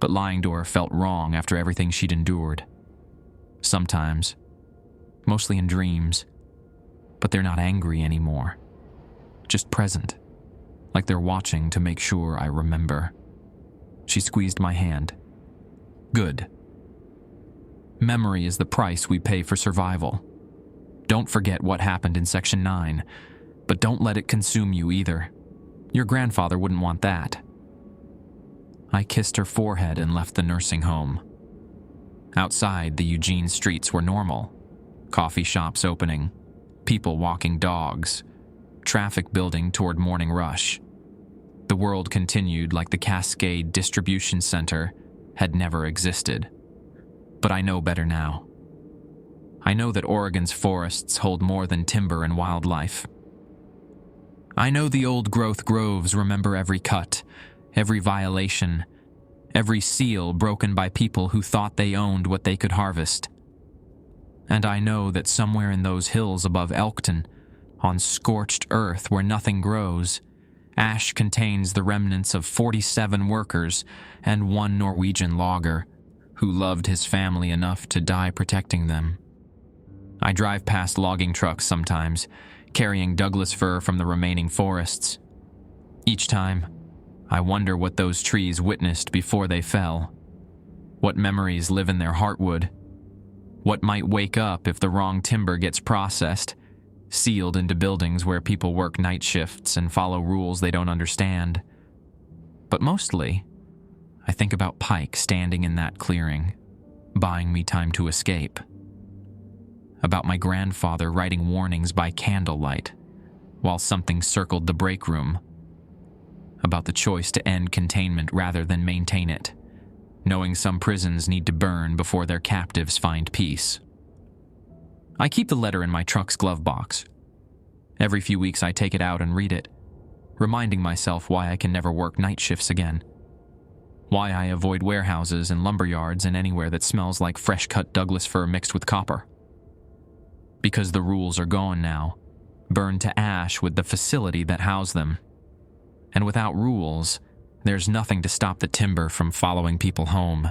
but lying to her felt wrong after everything she'd endured. Sometimes, mostly in dreams, but they're not angry anymore. Just present, like they're watching to make sure I remember. She squeezed my hand. "Good. Memory is the price we pay for survival. Don't forget what happened in Section 9, but don't let it consume you either. Your grandfather wouldn't want that." I kissed her forehead and left the nursing home. Outside, the Eugene streets were normal. Coffee shops opening, people walking dogs, traffic building toward morning rush. The world continued like the Cascade Distribution Center had never existed. But I know better now. I know that Oregon's forests hold more than timber and wildlife. I know the old-growth groves remember every cut, every violation, every seal broken by people who thought they owned what they could harvest. And I know that somewhere in those hills above Elkton, on scorched earth where nothing grows, ash contains the remnants of 47 workers and one Norwegian logger who loved his family enough to die protecting them. I drive past logging trucks sometimes, carrying Douglas fir from the remaining forests. Each time, I wonder what those trees witnessed before they fell. What memories live in their heartwood. What might wake up if the wrong timber gets processed, sealed into buildings where people work night shifts and follow rules they don't understand. But mostly, I think about Pike standing in that clearing, buying me time to escape. About my grandfather writing warnings by candlelight while something circled the break room. About the choice to end containment rather than maintain it, knowing some prisons need to burn before their captives find peace. I keep the letter in my truck's glove box. Every few weeks I take it out and read it, reminding myself why I can never work night shifts again. Why I avoid warehouses and lumberyards and anywhere that smells like fresh-cut Douglas fir mixed with copper. Because the rules are gone now, burned to ash with the facility that housed them. And without rules, there's nothing to stop the timber from following people home.